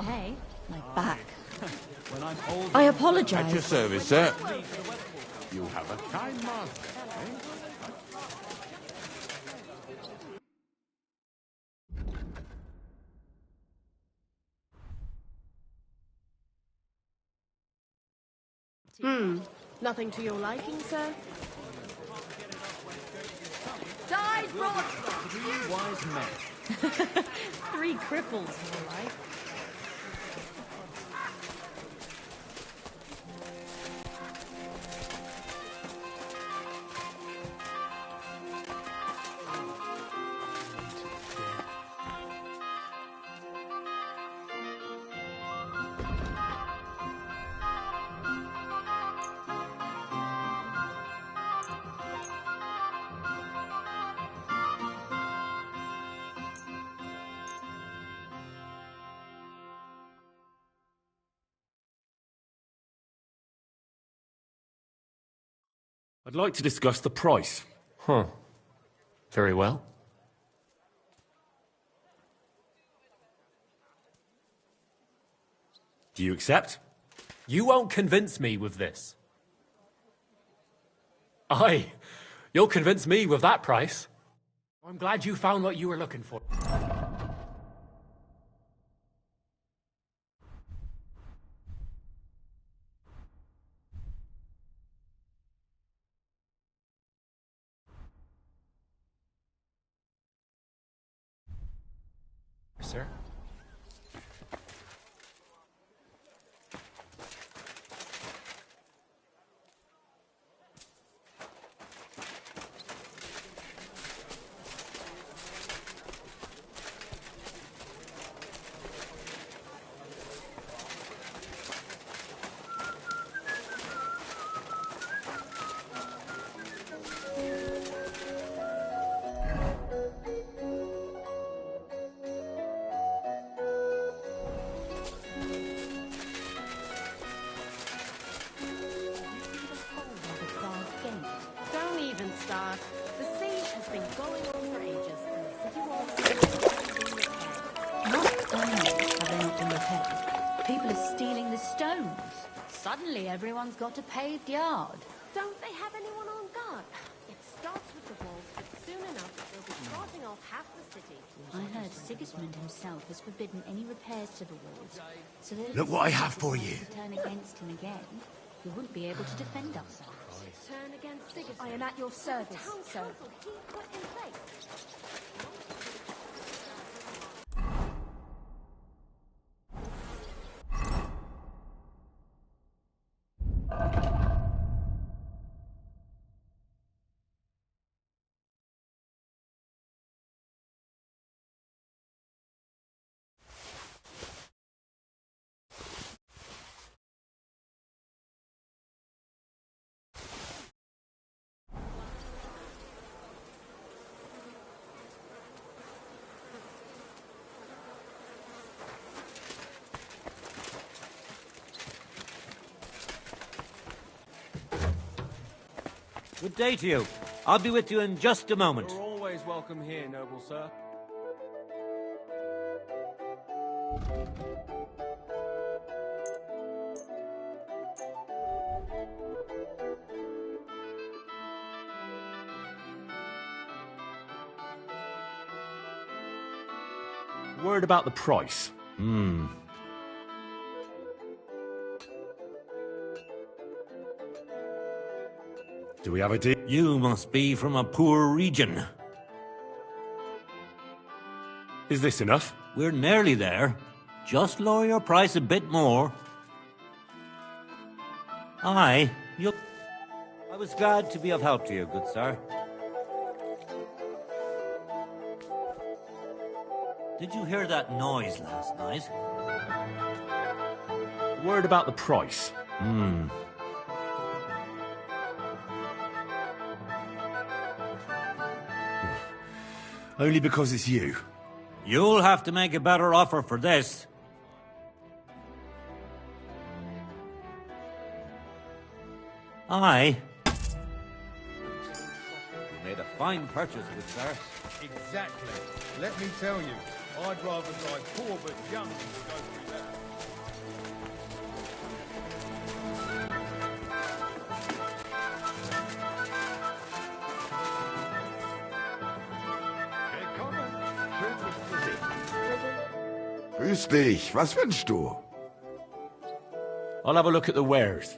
Hey, my back. I apologize. At your service, sir. You have a kind master, eh? Nothing to your liking, sir? Die, Rod! 3 wise men. 3 cripples, more like. I'd like to discuss the price. Huh. Very well. Do you accept? You won't convince me with this. Aye, you'll convince me with that price. I'm glad you found what you were looking for. Sir? The siege has been going on for ages, and the city walls have been repaired. Not only have they not been repaired, people are stealing the stones. Suddenly everyone's got a paved yard. Don't they have anyone on guard? It starts with the walls, but soon enough they'll be starting off half the city. I heard Sigismund himself has forbidden any repairs to the walls, so that Look what I have for you. to turn against him again, we wouldn't be able to defend ourselves. Turn against Sigismund. I am at your service, Town sir. council he put in place. Good day to you. I'll be with you in just a moment. You're always welcome here, noble sir. Word about the price. Do we have a deal? You must be from a poor region. Is this enough? We're nearly there. Just lower your price a bit more. I was glad to be of help to you, good sir. Did you hear that noise last night? Word about the price. Only because it's you. You'll have to make a better offer for this. You made a fine purchase, good sir. Exactly. Let me tell you, I'd rather die poor but young than to go through that. Grüß dich, was wünschst du? I'll have a look at the wares.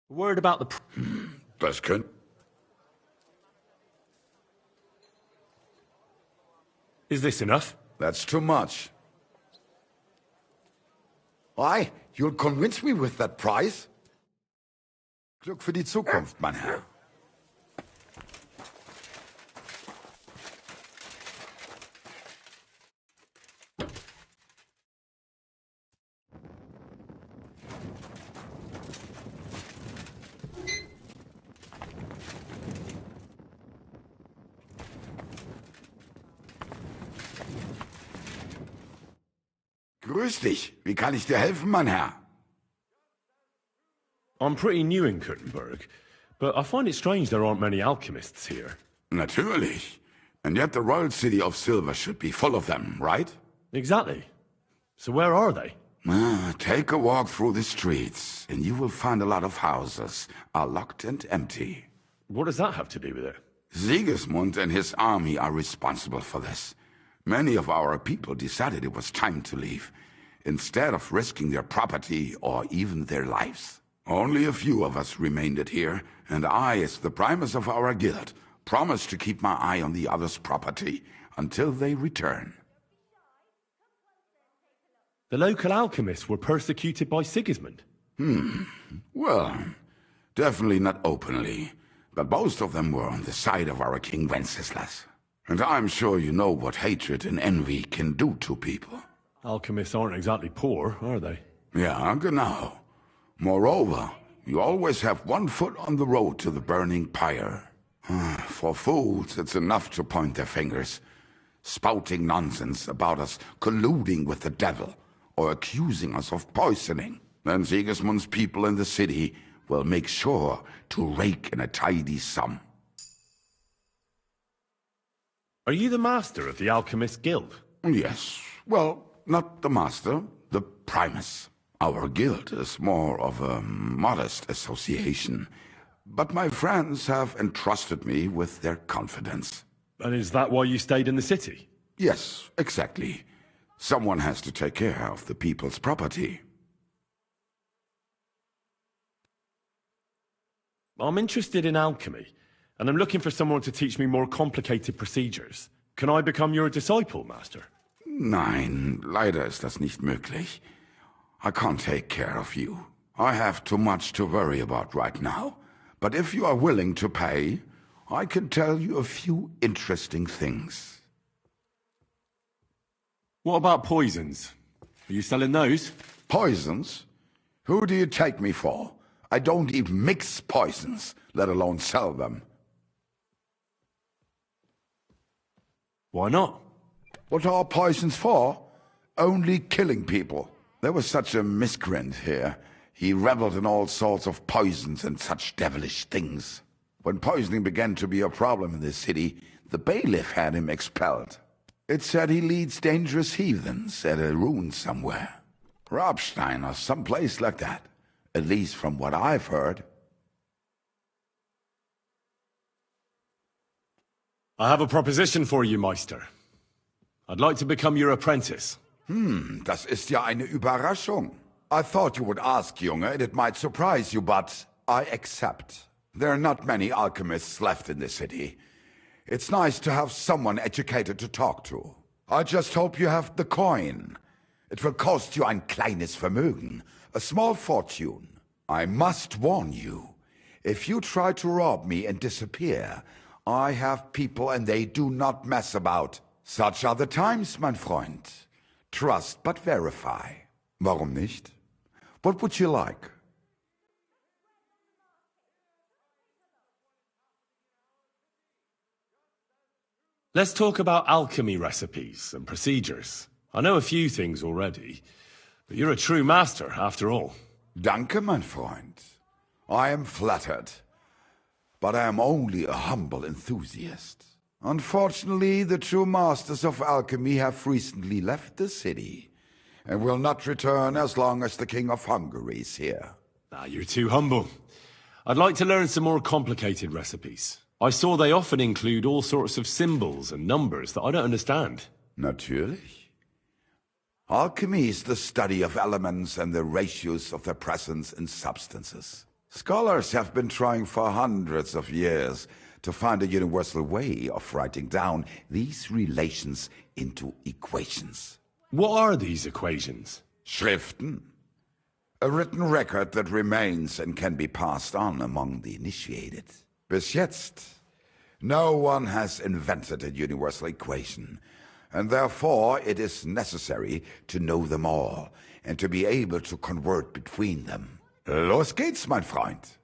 Word about the... Das könnte... Is this enough? That's too much. Why? You'll convince me with that price? Glück für die Zukunft, mein Herr. Grüß dich. Wie kann ich dir helfen, mein Herr? I'm pretty new in Kuttenberg, but I find it strange there aren't many alchemists here. Natürlich. And yet the royal city of Silver should be full of them, right? Exactly. So where are they? Take a walk through the streets, and you will find a lot of houses are locked and empty. What does that have to do with it? Sigismund and his army are responsible for this. Many of our people decided it was time to leave, instead of risking their property or even their lives. Only a few of us remained here, and I, as the primus of our guild, promised to keep my eye on the others' property until they return. The local alchemists were persecuted by Sigismund. Well, definitely not openly, but most of them were on the side of our King Wenceslas. And I'm sure you know what hatred and envy can do to people. Alchemists aren't exactly poor, are they? Yeah, genau. Moreover, you always have one foot on the road to the burning pyre. For fools, it's enough to point their fingers, spouting nonsense about us colluding with the devil, or accusing us of poisoning. Then Sigismund's people in the city will make sure to rake in a tidy sum. Are you the master of the Alchemist Guild? Yes. Well, not the master, the primus. Our guild is more of a modest association, but my friends have entrusted me with their confidence. And is that why you stayed in the city? Yes, exactly. Someone has to take care of the people's property. I'm interested in alchemy, and I'm looking for someone to teach me more complicated procedures. Can I become your disciple, Master? Nein, leider ist das nicht möglich. I can't take care of you. I have too much to worry about right now. But if you are willing to pay, I can tell you a few interesting things. What about poisons? Are you selling those? Poisons? Who do you take me for? I don't even mix poisons, let alone sell them. Why not? What are poisons for? Only killing people. There was such a miscreant here. He reveled in all sorts of poisons and such devilish things. When poisoning began to be a problem in the city, the bailiff had him expelled. It said he leads dangerous heathens at a ruin somewhere. Rabstein or someplace like that. At least from what I've heard. I have a proposition for you, Meister. I'd like to become your apprentice. Das ist ja eine Überraschung. I thought you would ask, Junge, and it might surprise you, but I accept. There are not many alchemists left in the city. It's nice to have someone educated to talk to. I just hope you have the coin. It will cost you ein kleines Vermögen, a small fortune. I must warn you, if you try to rob me and disappear, I have people and they do not mess about. Such are the times, mein Freund. Trust but verify. Warum nicht? What would you like? Let's talk about alchemy recipes and procedures. I know a few things already, but you're a true master after all. Danke, mein Freund. I am flattered, but I am only a humble enthusiast. Unfortunately, the true masters of alchemy have recently left the city, and will not return as long as the King of Hungary is here. Ah, you're too humble. I'd like to learn some more complicated recipes. I saw they often include all sorts of symbols and numbers that I don't understand. Natürlich. Alchemy is the study of elements and the ratios of their presence in substances. Scholars have been trying for hundreds of years to find a universal way of writing down these relations into equations. What are these equations? Schriften. A written record that remains and can be passed on among the initiated. Bis jetzt, no one has invented a universal equation, and therefore it is necessary to know them all and to be able to convert between them. Los geht's, mein Freund.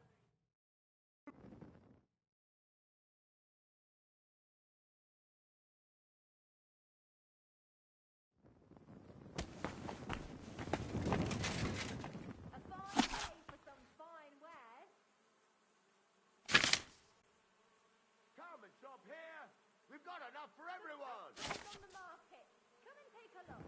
Come and shop here. We've got enough for everyone. On the market. Come and take a look.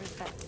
respects.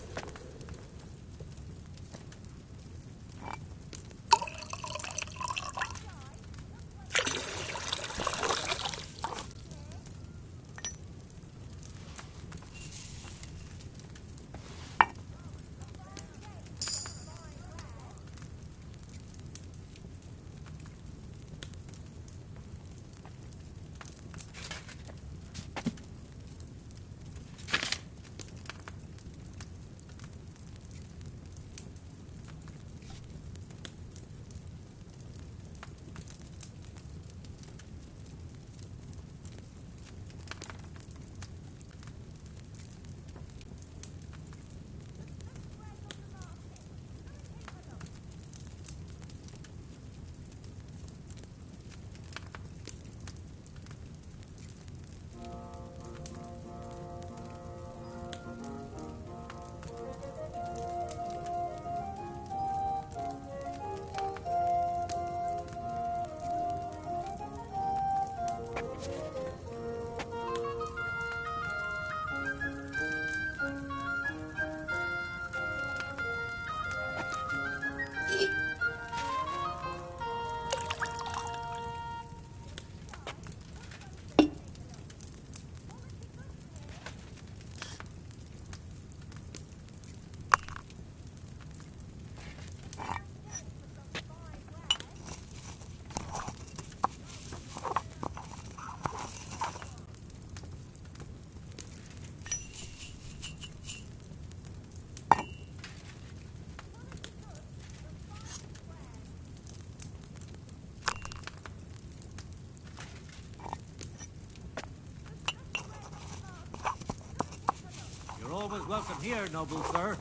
You're always welcome here, noble sir.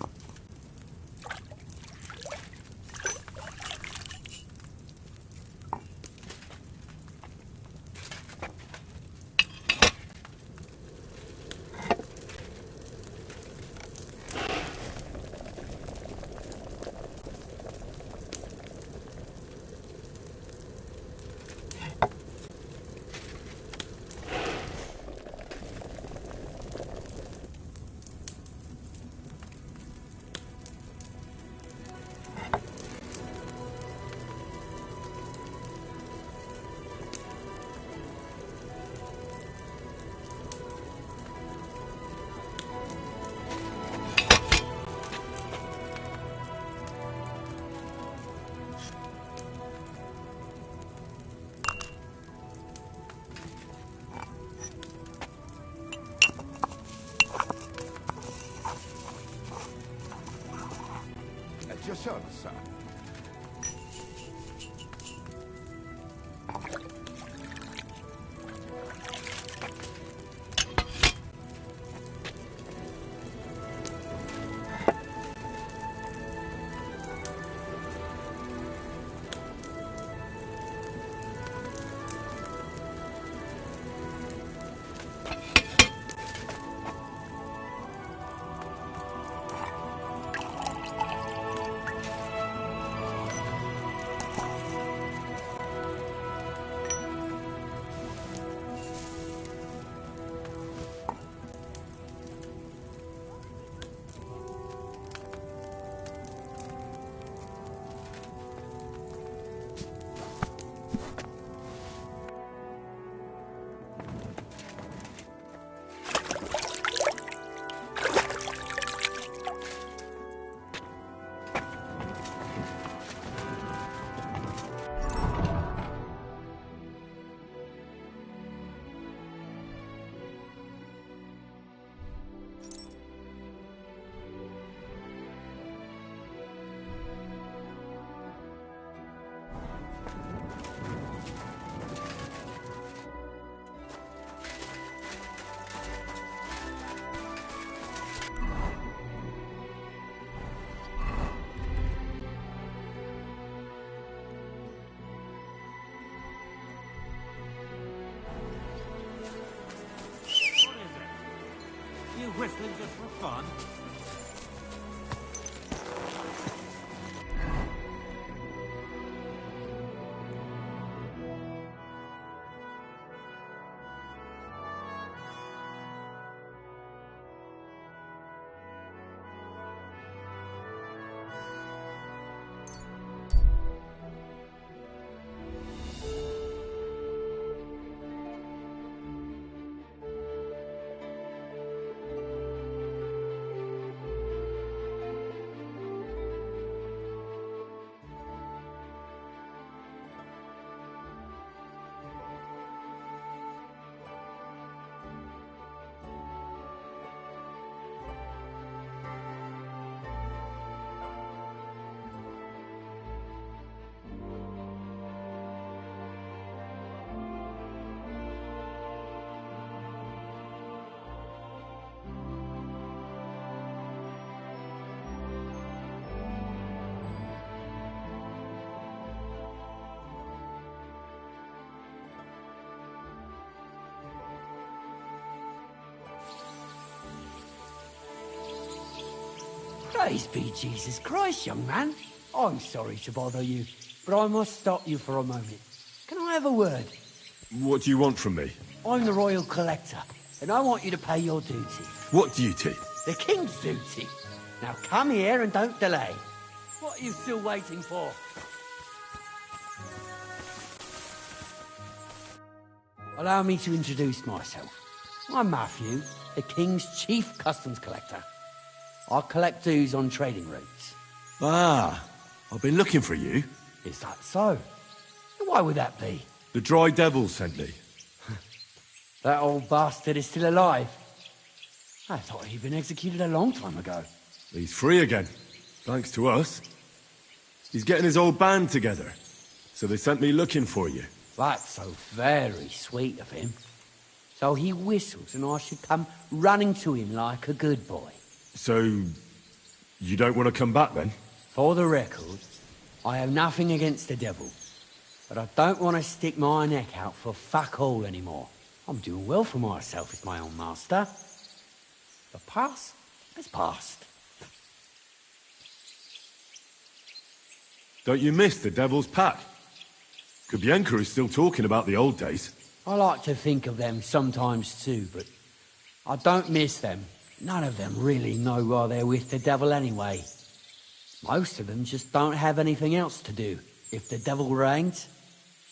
At your service, sir. You whistling just for fun? Praise be Jesus Christ, young man. I'm sorry to bother you, but I must stop you for a moment. Can I have a word? What do you want from me? I'm the royal collector, and I want you to pay your duty. What duty? The king's duty. Now come here and don't delay. What are you still waiting for? Allow me to introduce myself. I'm Matthew, the king's chief customs collector. I collect dues on trading routes. Ah, I've been looking for you. Is that so? Why would that be? The Dry Devil sent me. That old bastard is still alive. I thought he'd been executed a long time ago. He's free again, thanks to us. He's getting his old band together, so they sent me looking for you. That's so very sweet of him. So he whistles and I should come running to him like a good boy. So, you don't want to come back then? For the record, I have nothing against the devil. But I don't want to stick my neck out for fuck all anymore. I'm doing well for myself as my own master. The past is past. Don't you miss the Devil's Pack? Kubienka is still talking about the old days. I like to think of them sometimes too, but I don't miss them. None of them really know why they're with the devil anyway. Most of them just don't have anything else to do. If the devil reigns,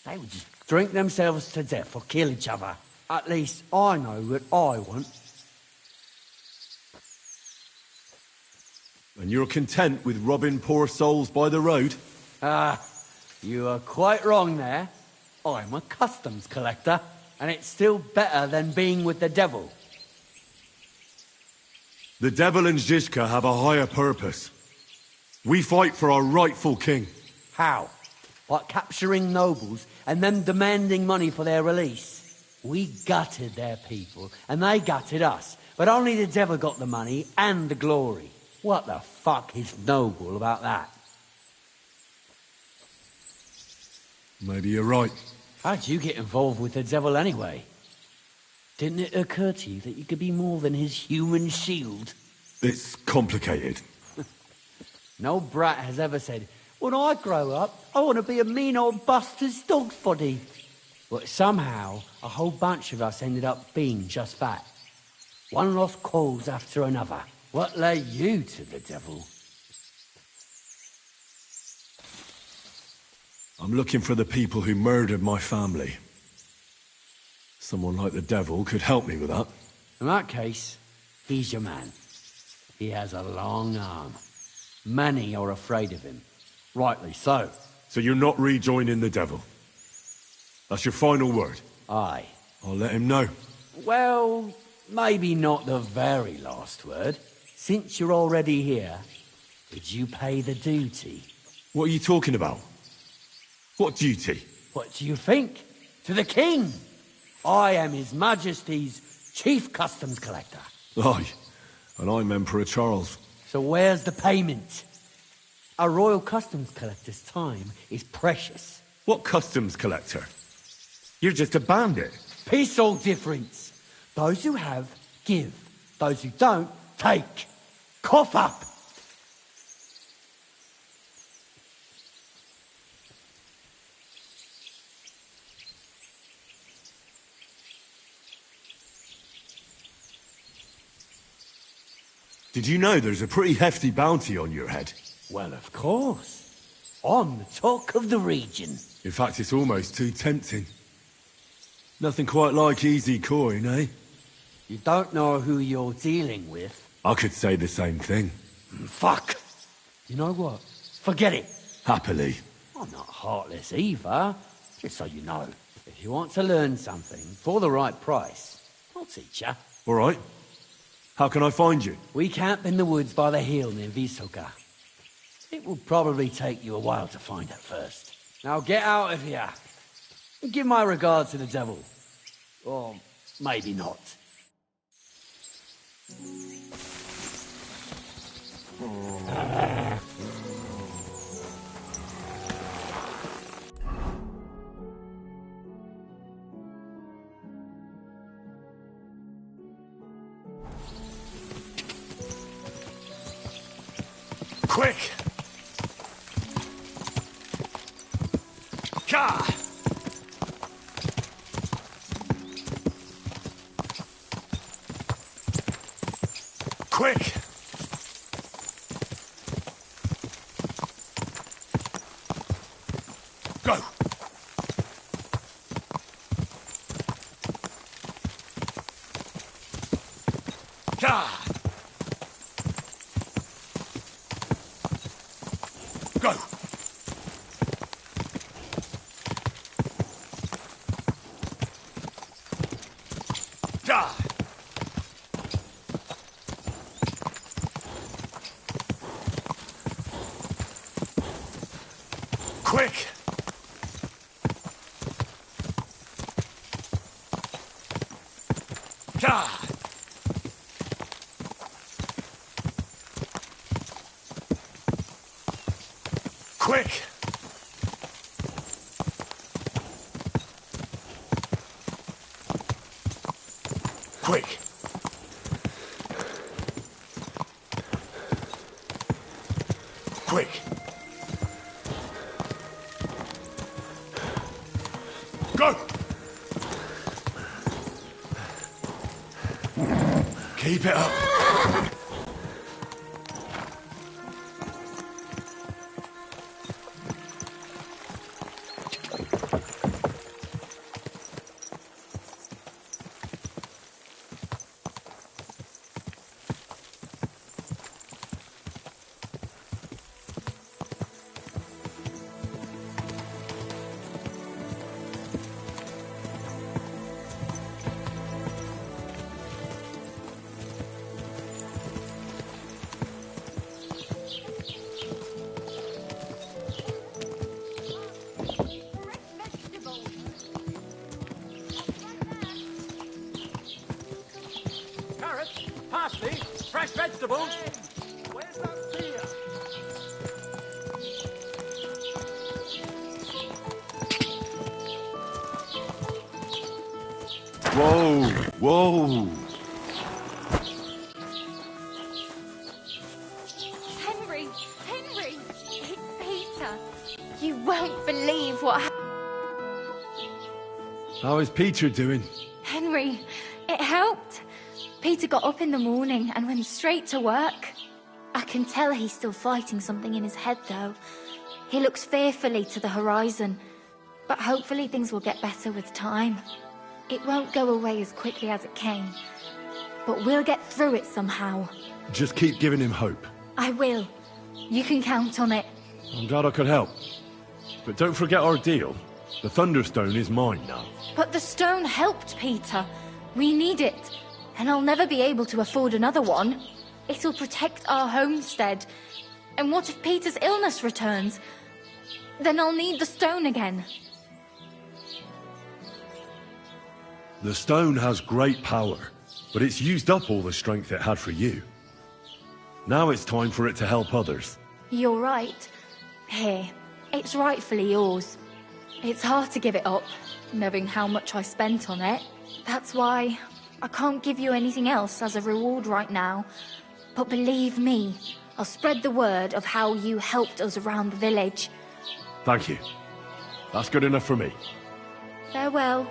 they would just drink themselves to death or kill each other. At least I know what I want. And you're content with robbing poor souls by the road? You are quite wrong there. I'm a customs collector, and it's still better than being with the devil. The devil and Zizka have a higher purpose. We fight for our rightful king. How? By capturing nobles and then demanding money for their release. We gutted their people, and they gutted us. But only the devil got the money and the glory. What the fuck is noble about that? Maybe you're right. How'd you get involved with the devil anyway? Didn't it occur to you that you could be more than his human shield? It's complicated. No brat has ever said, when I grow up, I want to be a mean old bastard's dog's body. But somehow, a whole bunch of us ended up being just that. One lost cause after another. What led you to the devil? I'm looking for the people who murdered my family. Someone like the devil could help me with that. In that case, he's your man. He has a long arm. Many are afraid of him. Rightly so. So you're not rejoining the devil? That's your final word? Aye. I'll let him know. Well, maybe not the very last word. Since you're already here, did you pay the duty? What are you talking about? What duty? What do you think? To the king! I am His Majesty's Chief Customs Collector. Aye, and I'm Emperor Charles. So where's the payment? A royal customs collector's time is precious. What customs collector? You're just a bandit. Peace all difference. Those who have, give. Those who don't, take. Cough up! Did you know there's a pretty hefty bounty on your head? Well, of course. I'm the talk of the region. In fact, it's almost too tempting. Nothing quite like easy coin, eh? You don't know who you're dealing with. I could say the same thing. Fuck! You know what? Forget it. Happily. I'm not heartless either, just so you know. If you want to learn something for the right price, I'll teach you. All right. How can I find you? We camp in the woods by the hill near Vysoka. It will probably take you a while to find it first. Now get out of here. And give my regards to the devil. Or maybe not. Quick! Ka! Quick! Go! Ka! Go! Ka! Quick! Ka! Quick! Quick! Quick! Go! Keep it up. Carrots, parsley, fresh vegetables. Where's that beer? Whoa! Whoa! Henry! Henry! It's Peter! You won't believe what happened. How is Peter doing? Henry, it helped. Peter got up in the morning and went straight to work. I can tell he's still fighting something in his head, though. He looks fearfully to the horizon, but hopefully things will get better with time. It won't go away as quickly as it came, but we'll get through it somehow. Just keep giving him hope. I will. You can count on it. I'm glad I could help. But don't forget our deal. The Thunderstone is mine now. But the stone helped Peter. We need it, and I'll never be able to afford another one. It'll protect our homestead. And what if Peter's illness returns? Then I'll need the stone again. The stone has great power, but it's used up all the strength it had for you. Now it's time for it to help others. You're right. Here, it's rightfully yours. It's hard to give it up, knowing how much I spent on it. That's why I can't give you anything else as a reward right now. But believe me, I'll spread the word of how you helped us around the village. Thank you. That's good enough for me. Farewell.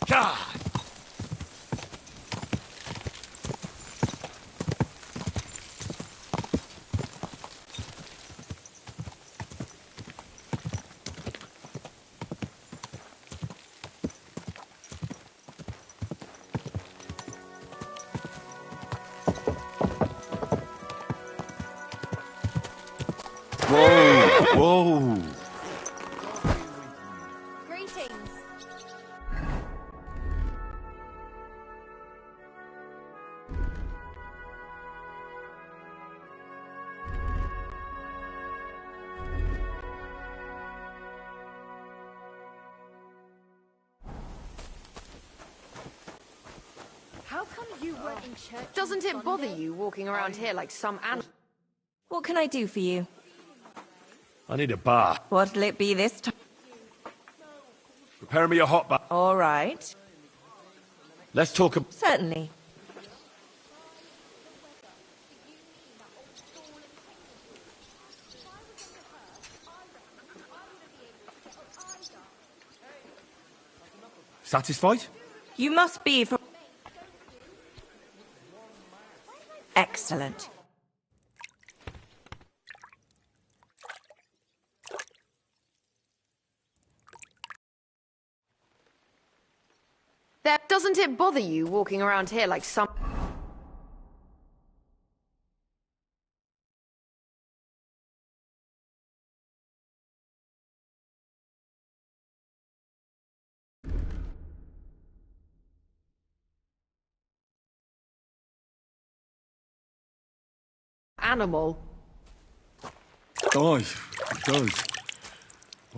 God! Whoa! Whoa! Greetings. How come you weren't in church? Doesn't it bother you walking around here like some animal? What can I do for you? I need a bath. What'll it be this time? Prepare me a hot bath. All right. Let's talk Certainly. Satisfied? You must be from... Excellent. Doesn't it bother you walking around here like some... animal? Aye, it does.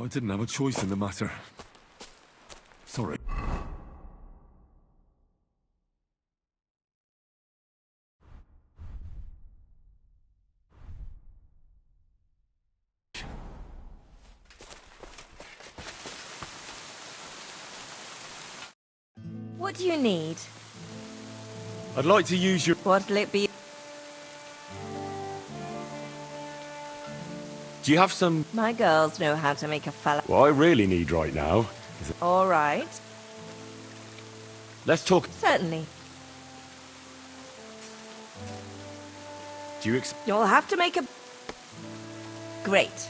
I didn't have a choice in the matter. Sorry. What do you need? I'd like to use your... What'll it be? Do you have some... My girls know how to make a fella. What I really need right now is... All right. Let's talk... Certainly. Do you You'll have to make a... Great.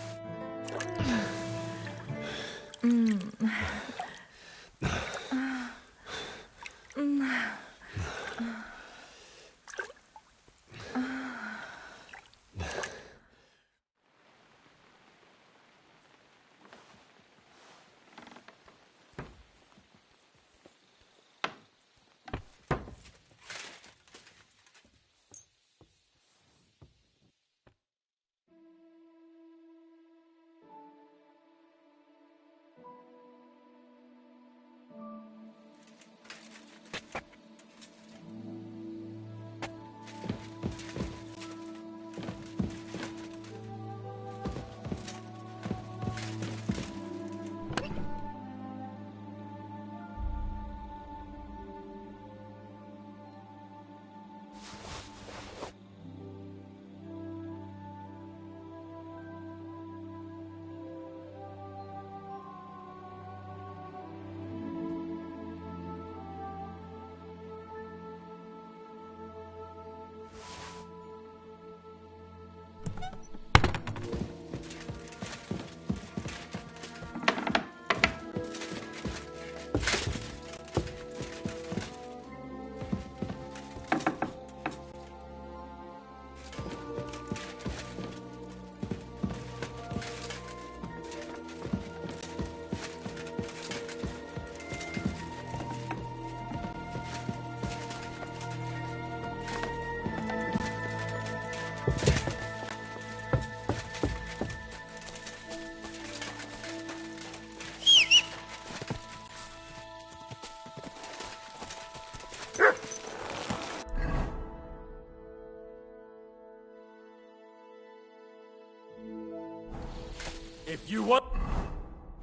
you want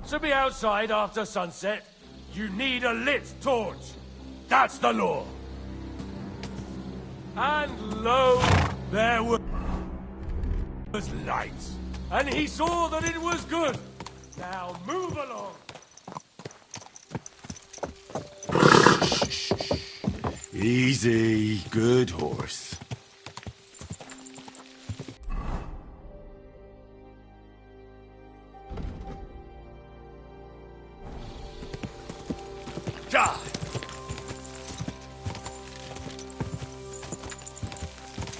to be outside after sunset, you need a lit torch. That's the law. And lo, there was light. And he saw that it was good. Now move along. Easy, good horse. God.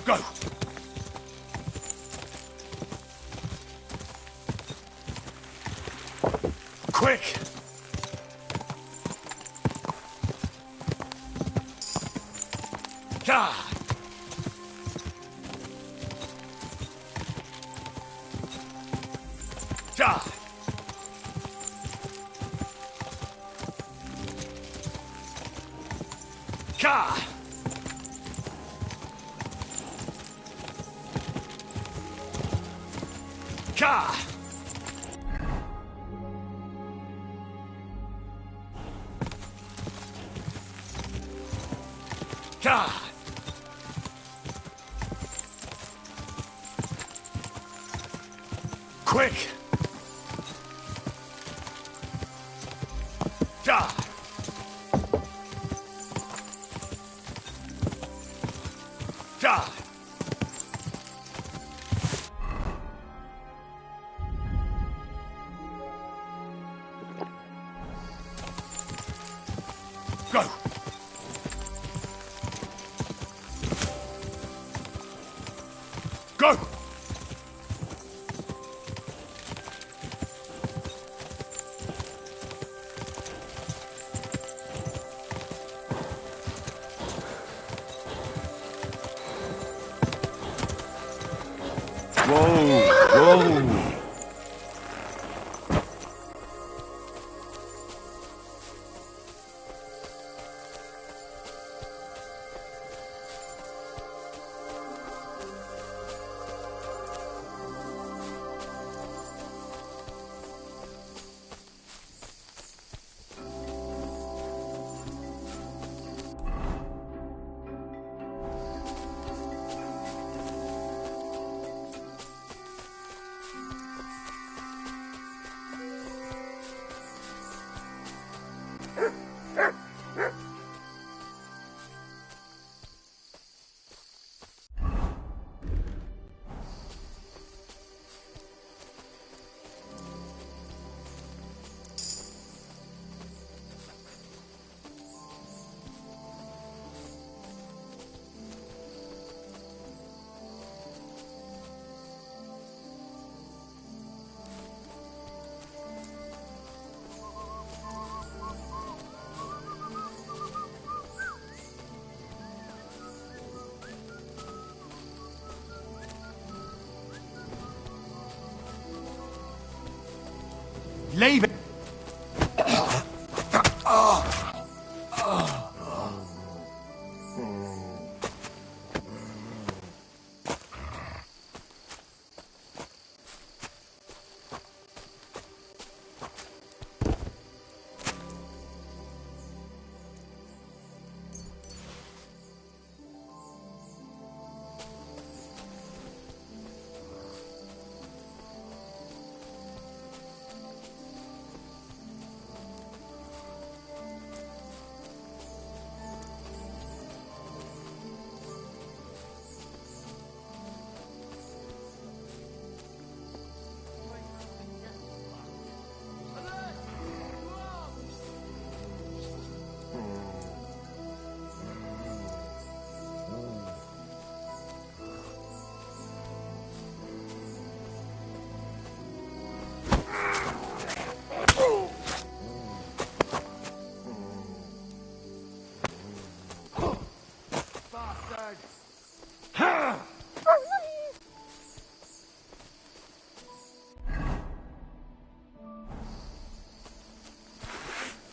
Go. Quick. God. God. God. God. God. Quick. God. God. Go. Go. Whoa, whoa. Leave it.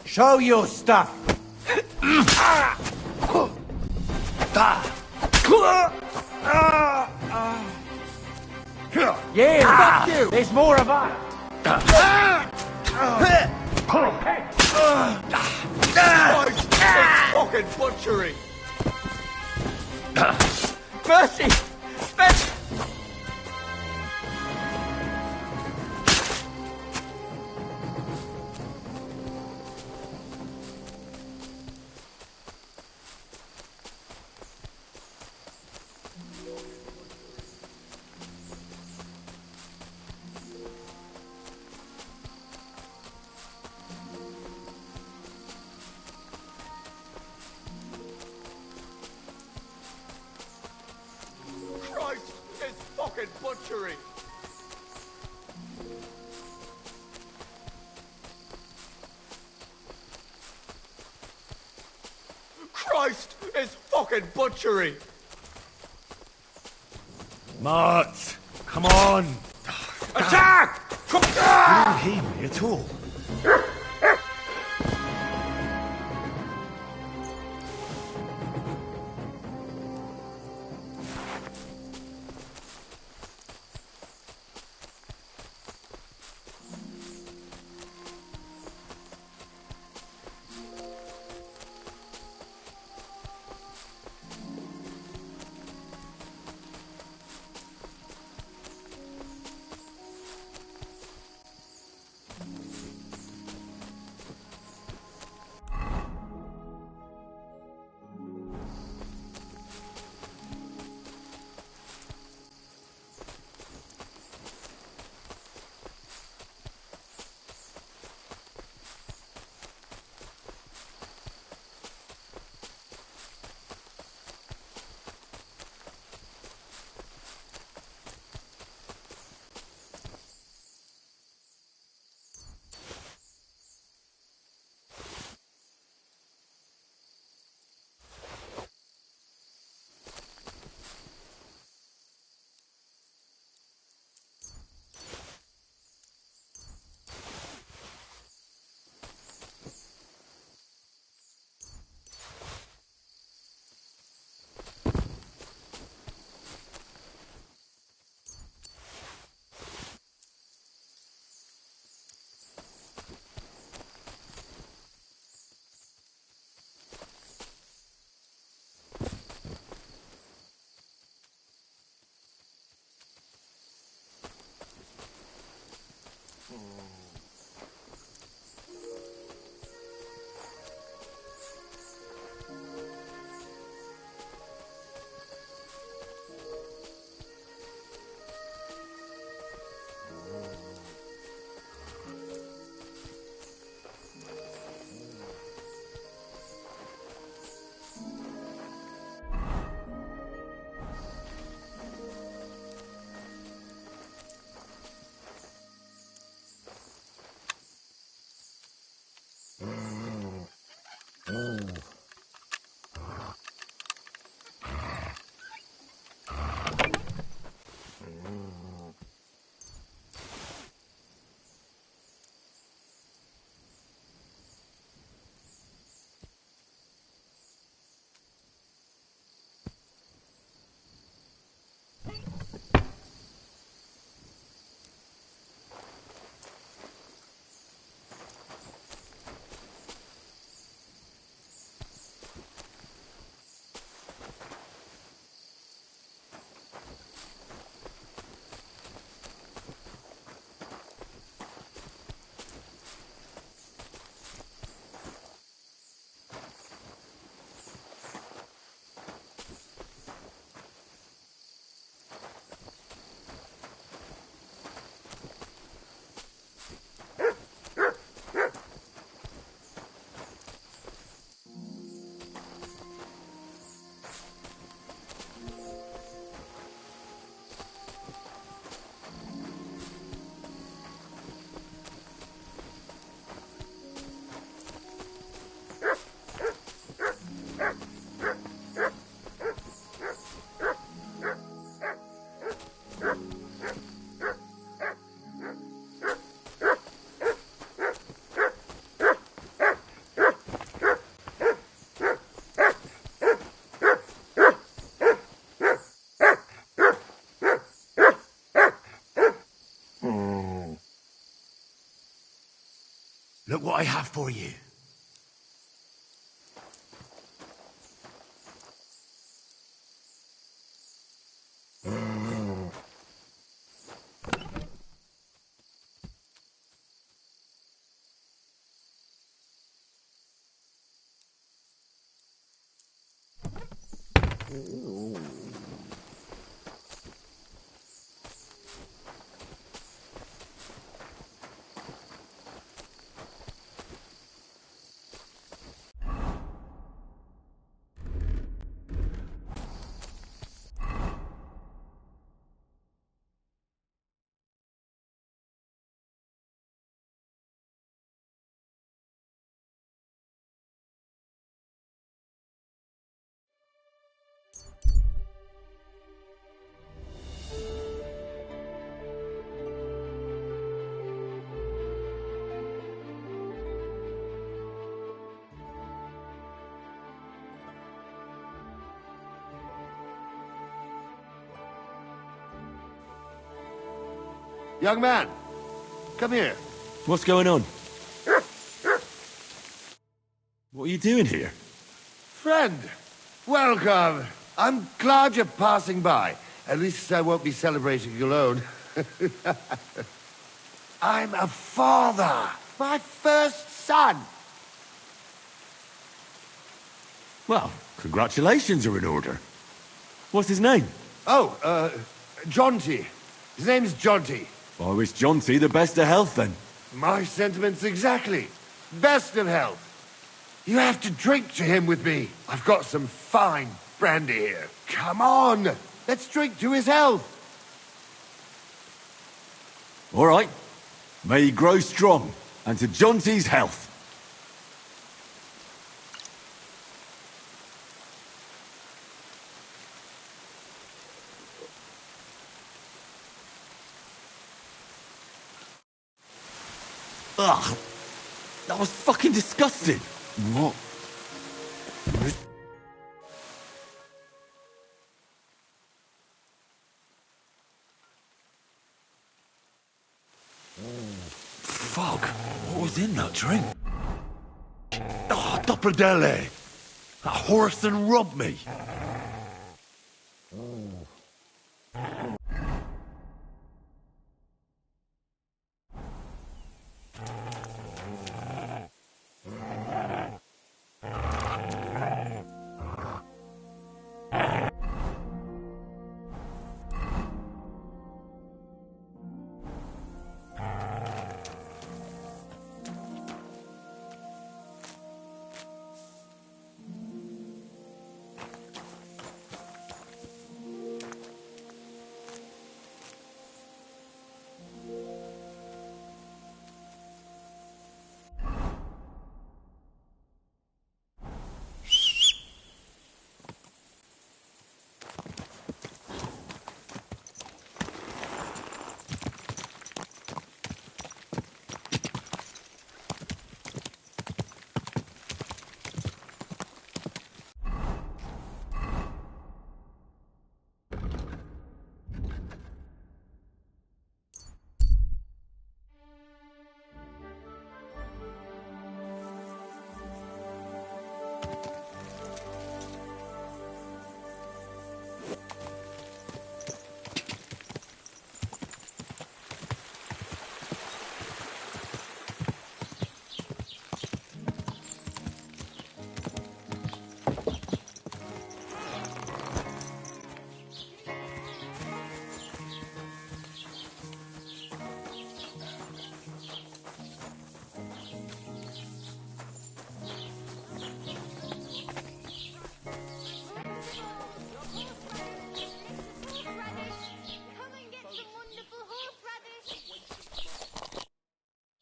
Show your stuff. Yeah, fuck you. There's more of us. Fucking butchery! Mercy! Spencer! Christ, it's fucking butchery! Christ, it's fucking butchery! Mart, come on! Attack! You don't hear me at all. Look what I have for you. Young man, come here. What's going on? What are you doing here? Friend, welcome. I'm glad you're passing by. At least I won't be celebrating alone. I'm a father. My first son. Well, congratulations are in order. What's his name? Oh, Jonty. His name's Jonty. I wish Jonty the best of health, then. My sentiments exactly. Best of health. You have to drink to him with me. I've got some fine brandy here. Come on. Let's drink to his health. All right. May he grow strong, and to Jonty's health. Ugh. That was fucking disgusting. What? Fuck. What was in that drink? Oh, Dopperdelle. That horse then robbed me.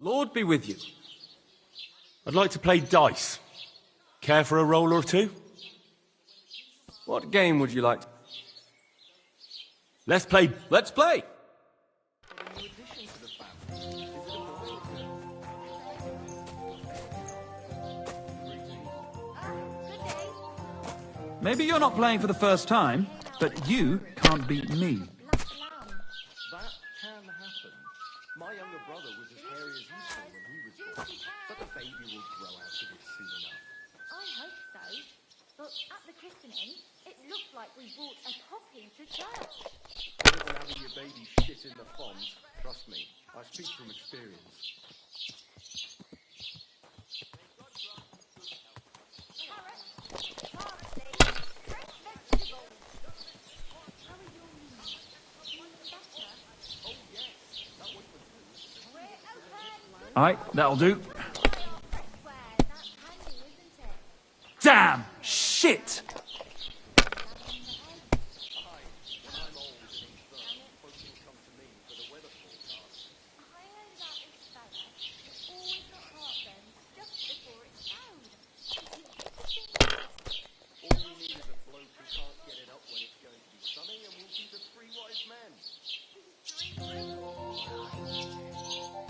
Lord be with you. I'd like to play dice. Care for a roll or two? What game would you like? Let's play. Let's play! Maybe you're not playing for the first time, but you can't beat me. That can happen. My younger brother was as hairy as you saw when he was born. But will grow out of it soon enough. I hope so. But at the christening, it looked like we brought a puppy to church. Better than having your baby shit in the font. Trust me, I speak from experience. Alright, that'll do. Damn! Shit!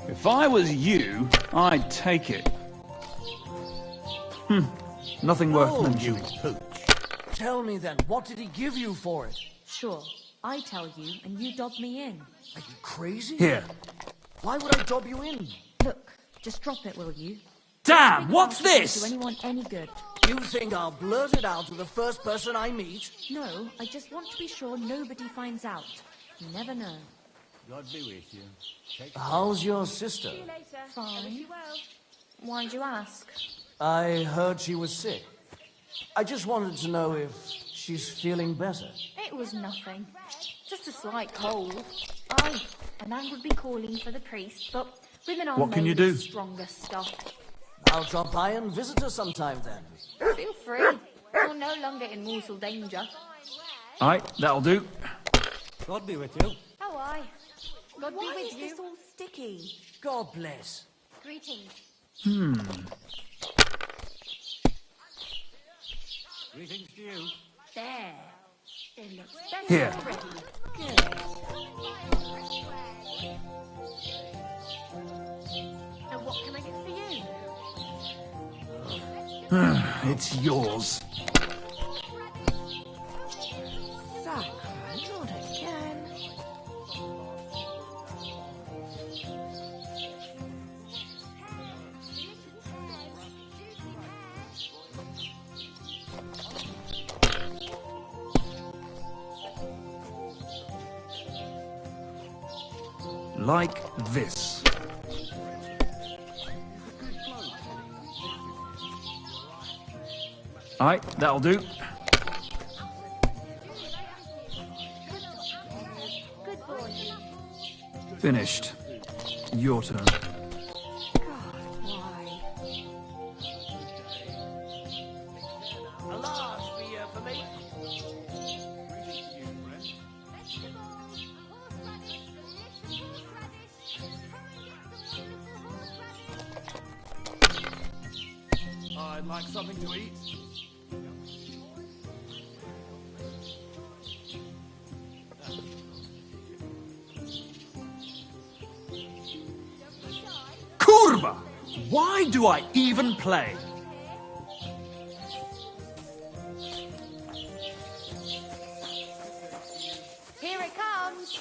If I was you, I'd take it. Nothing worth mentioning. Tell me then, what did he give you for it? Sure, I tell you, and you dob me in. Are you crazy? Here. Why would I dob you in? Look, just drop it, will you? Damn, what's Do this? anyone any good? You think I'll blurt it out to the first person I meet? No, I just want to be sure nobody finds out. You never know. God be with you. How's your sister? Fine. Why'd you ask? I heard she was sick. I just wanted to know if she's feeling better. It was nothing. Just a slight cold. Aye, a man would be calling for the priest, but women are What can you made of do? stronger stuff. I'll drop by and visit her sometime then. Feel free. You're no longer in mortal danger. Alright, that'll do. God be with you. Oh, aye. God be Why with is you. this all sticky? God bless. Greetings. Greetings to you. There. It looks better Here. already. Good. And what can I get for you? It's yours. Sacre, not again. Like this. Alright, that'll do. Good boy. Finished. Your turn. A large beer for me. I'd like something to eat. Kurva! Why do I even play? Here it comes.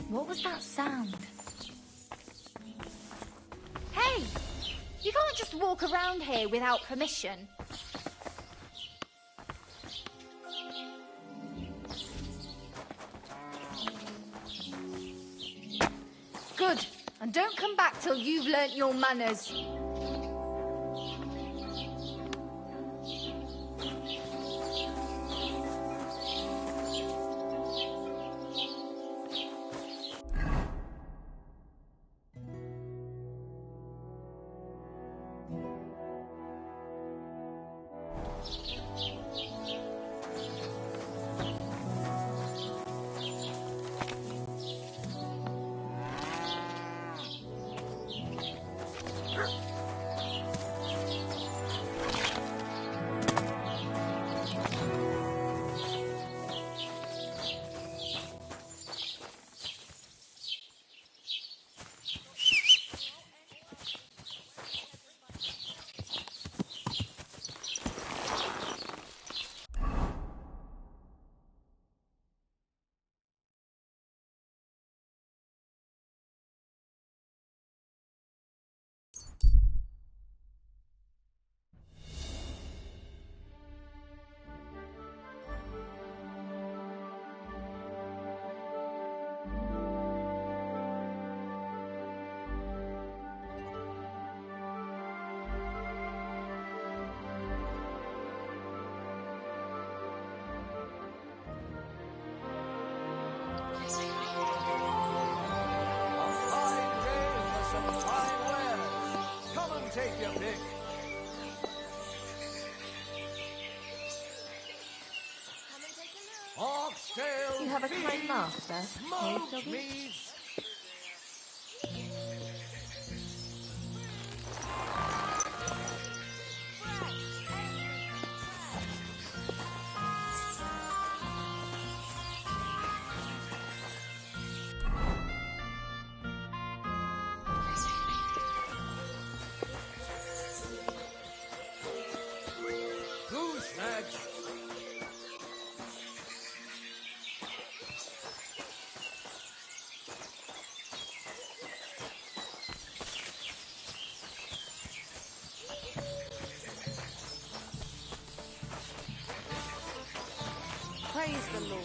What was that sound? Hey! You can't just walk around here without permission. Good. And don't come back till you've learnt your manners. You have a kind master, eh, doggy? Who's next? Praise the Lord.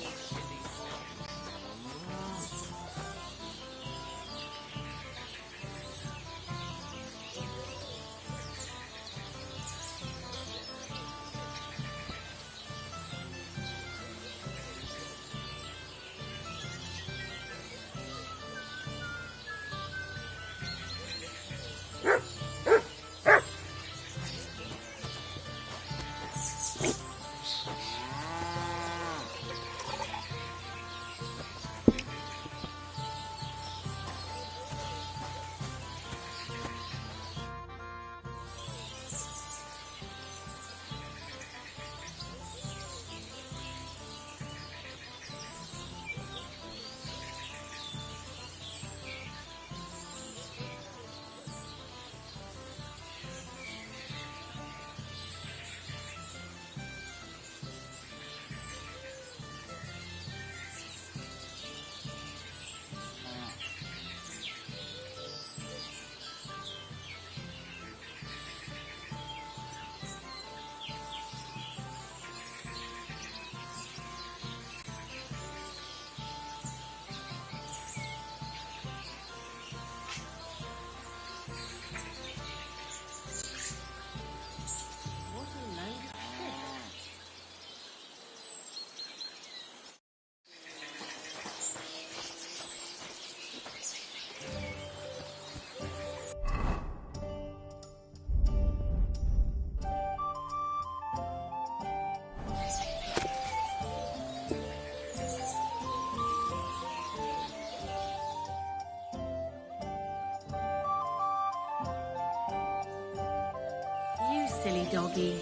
You silly doggy.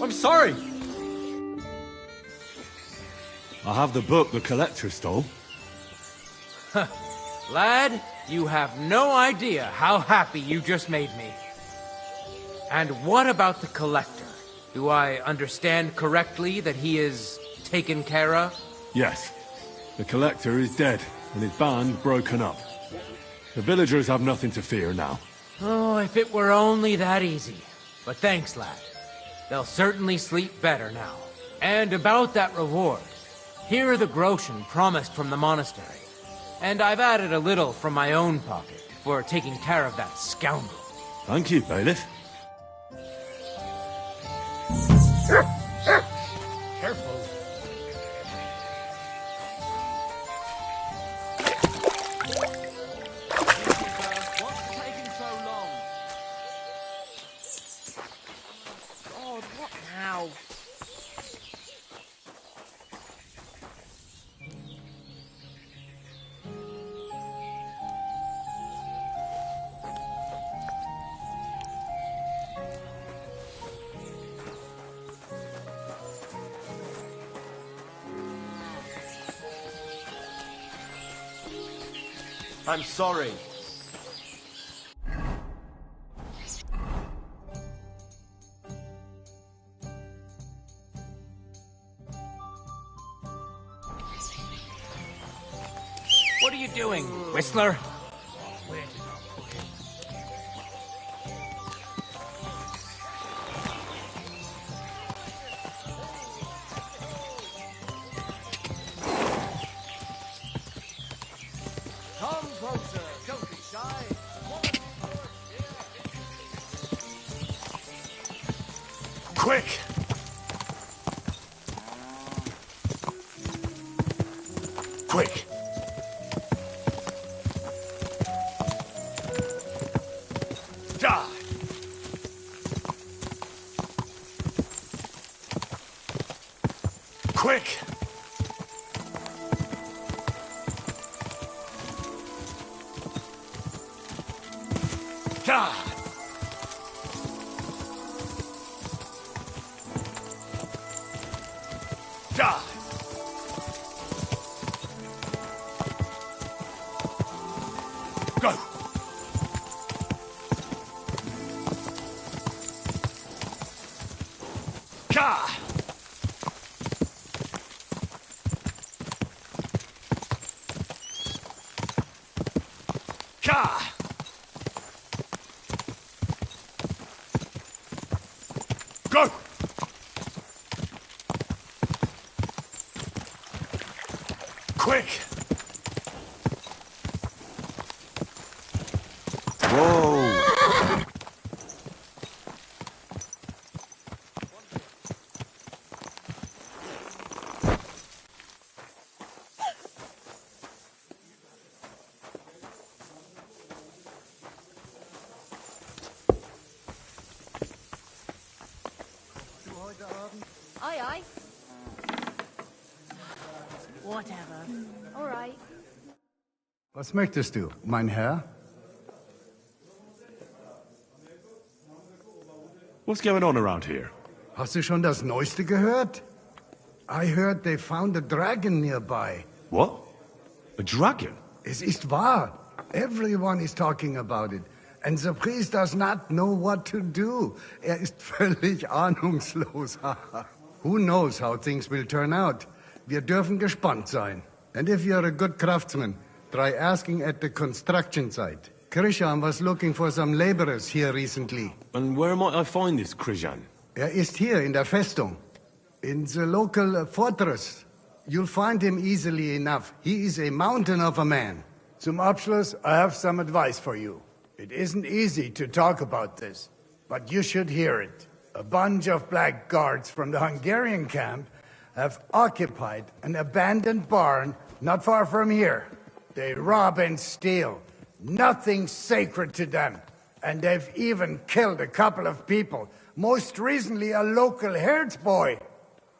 I'm sorry. I have the book the collector stole. Lad, you have no idea how happy you just made me. And what about the collector? Do I understand correctly that he is taken care of? Yes. The collector is dead, and his band broken up. The villagers have nothing to fear now. Oh, if it were only that easy. But thanks, lad. They'll certainly sleep better now. And about that reward. Here are the groschen promised from the monastery. And I've added a little from my own pocket for taking care of that scoundrel. Thank you, bailiff. Careful. What's taking so long? God, what now? I'm sorry. What are you doing, Whistler? Come closer, don't be shy. Quick! Die! Quick! Die! Die! Go! Ka! Ka! Go! Quick! Whoa! Aye, aye. Whatever. All right. Was möchtest du, mein Herr? What's going on around here? Hast du schon das Neueste gehört? I heard they found a dragon nearby. What? A dragon? Es ist wahr. Everyone is talking about it. And the priest does not know what to do. Ist völlig ahnungslos. Who knows how things will turn out? Wir dürfen gespannt sein. And if you're a good craftsman, try asking at the construction site. Krishan was looking for some laborers here recently. And where might I find this Krishan? Ist hier in der Festung. In the local fortress. You'll find him easily enough. He is a mountain of a man. Zum Abschluss, I have some advice for you. It isn't easy to talk about this, but you should hear it. A bunch of black guards from the Hungarian camp have occupied an abandoned barn not far from here. They rob and steal. Nothing sacred to them. And they've even killed a couple of people. Most recently, a local herdsboy.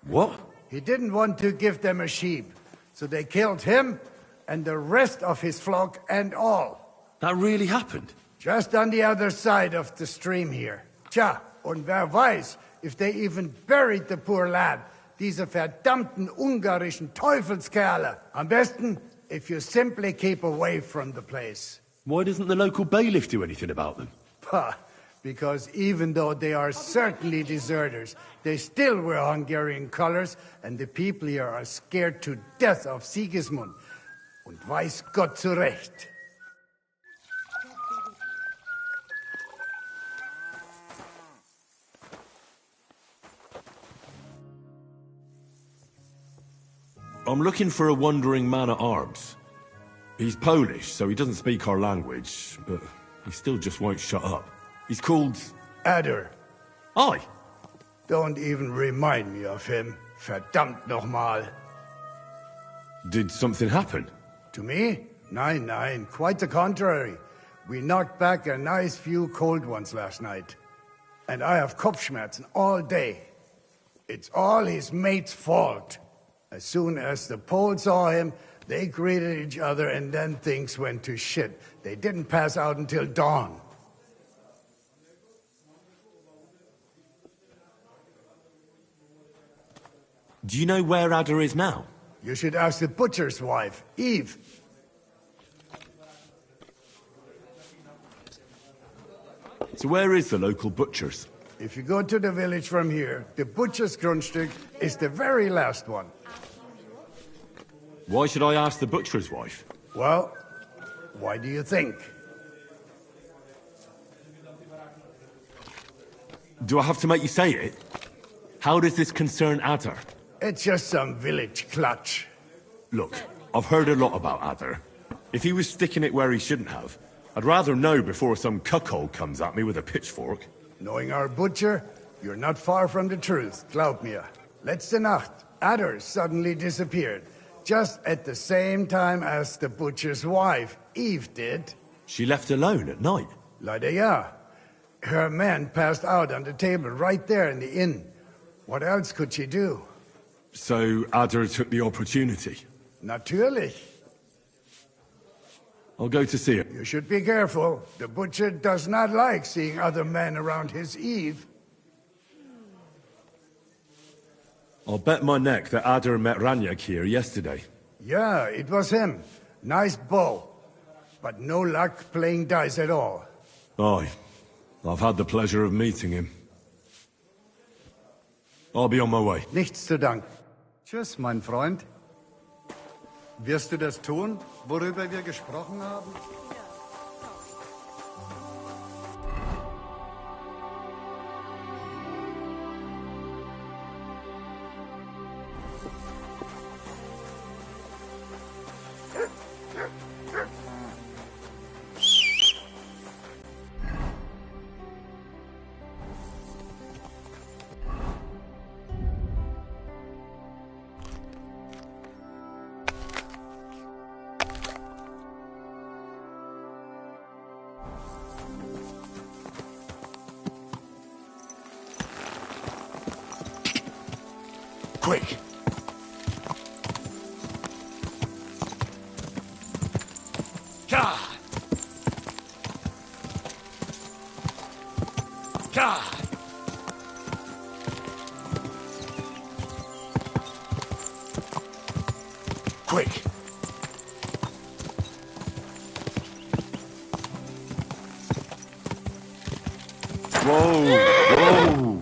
What? He didn't want to give them a sheep, so they killed him and the rest of his flock and all. That really happened? Just on the other side of the stream here. Tja, und wer weiß, if they even buried the poor lad. Diese verdammten ungarischen Teufelskerle. Am besten, if you simply keep away from the place. Why doesn't the local bailiff do anything about them? Because even though they are certainly deserters, they still wear Hungarian colors, and the people here are scared to death of Sigismund. Und weiß Gott zu Recht. I'm looking for a wandering man-at-arms. He's Polish, so he doesn't speak our language, but he still just won't shut up. He's called... Adder. Aye. Don't even remind me of him. Verdammt nochmal. Did something happen? To me? Nein, nein. Quite the contrary. We knocked back a nice few cold ones last night. And I have Kopfschmerzen all day. It's all his mate's fault. As soon as the Poles saw him, they greeted each other and then things went to shit. They didn't pass out until dawn. Do you know where Adder is now? You should ask the butcher's wife, Eve. So where is the local butcher's? If you go to the village from here, the butcher's Grundstück is the very last one. Why should I ask the butcher's wife? Well, why do you think? Do I have to make you say it? How does this concern Adder? It's just some village clutch. Look, I've heard a lot about Adder. If he was sticking it where he shouldn't have, I'd rather know before some cuckold comes at me with a pitchfork. Knowing our butcher, you're not far from the truth, glaub mir. Letzte Nacht, Adder suddenly disappeared. just at the same time as the butcher's wife, Eve, did. She left alone at night? Leider ja. Her man passed out on the table right there in the inn. What else could she do? So Ada took the opportunity? Natürlich. I'll go to see her. You should be careful. The butcher does not like seeing other men around his Eve. I'll bet my neck that Ada met Ranyak here yesterday. Yeah, it was him. Nice bow. But no luck playing dice at all. Aye. I've had the pleasure of meeting him. I'll be on my way. Nichts zu danken. Tschüss, mein Freund. Wirst du das tun, worüber wir gesprochen haben? Quick! God! God! Quick! Whoa! Whoa!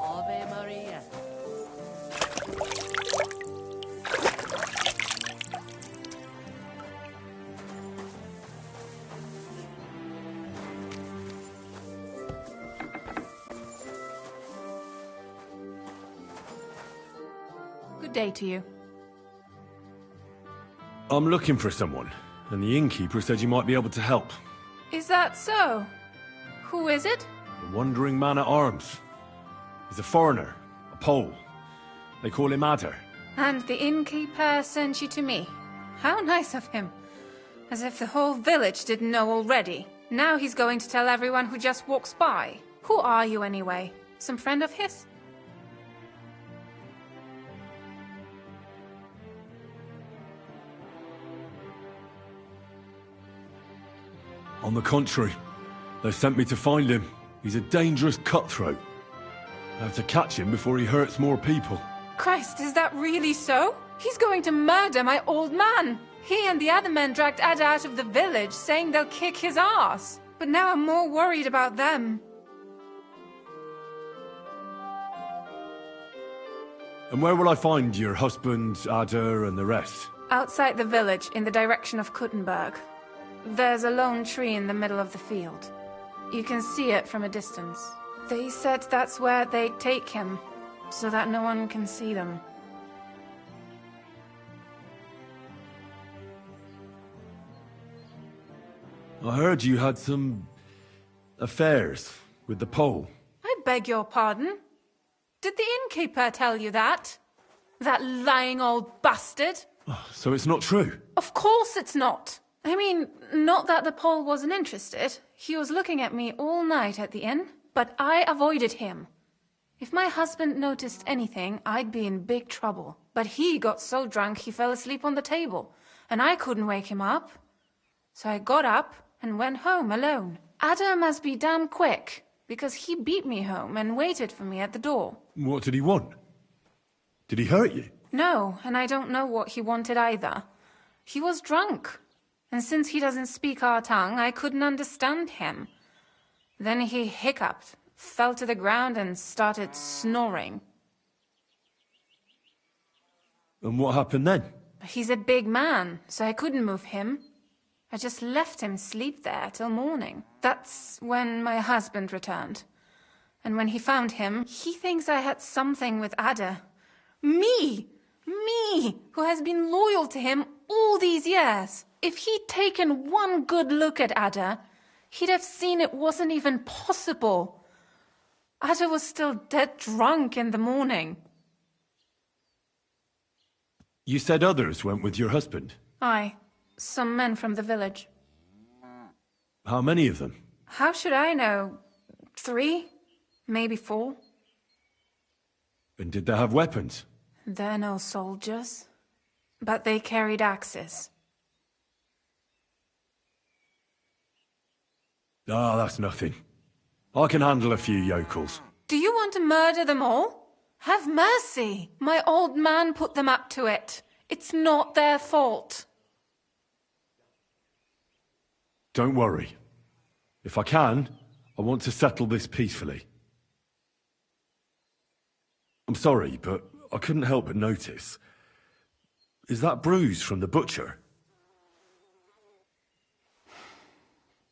Ave Maria. Good day to you. I'm looking for someone, and the innkeeper said you might be able to help. Is that so? Who is it? The Wandering Man at Arms. He's a foreigner, a Pole. They call him Adder. And the innkeeper sent you to me. How nice of him. As if the whole village didn't know already. Now he's going to tell everyone who just walks by. Who are you anyway? Some friend of his? On the contrary, they sent me to find him. He's a dangerous cutthroat. I have to catch him before he hurts more people. Christ, is that really so? He's going to murder my old man. He and the other men dragged Ada out of the village, saying they'll kick his ass. But now I'm more worried about them. And where will I find your husband, Ada, and the rest? Outside the village, in the direction of Kuttenberg. There's a lone tree in the middle of the field. You can see it from a distance. They said that's where they'd take him, so that no one can see them. I heard you had some affairs with the Pole. I beg your pardon? Did the innkeeper tell you that? That lying old bastard? So it's not true? Of course it's not. I mean, not that the Pole wasn't interested. He was looking at me all night at the inn, but I avoided him. If my husband noticed anything, I'd be in big trouble. But he got so drunk he fell asleep on the table, and I couldn't wake him up. So I got up and went home alone. Ada must be damn quick, because he beat me home and waited for me at the door. What did he want? Did he hurt you? No, and I don't know what he wanted either. He was drunk. And since he doesn't speak our tongue, I couldn't understand him. Then he hiccuped, fell to the ground and started snoring. And what happened then? He's a big man, so I couldn't move him. I just left him sleep there till morning. That's when my husband returned. And when he found him, he thinks I had something with Ada. Me! Me, who has been loyal to him all these years. If he'd taken one good look at Ada, he'd have seen it wasn't even possible. Ada was still dead drunk in the morning. You said others went with your husband. Aye, some men from the village. How many of them? How should I know? 3? Maybe 4? And did they have weapons? They're no soldiers, but they carried axes. Ah, that's nothing. I can handle a few yokels. Do you want to murder them all? Have mercy! My old man put them up to it. It's not their fault. Don't worry. If I can, I want to settle this peacefully. I'm sorry, but I couldn't help but notice. Is that bruise from the butcher?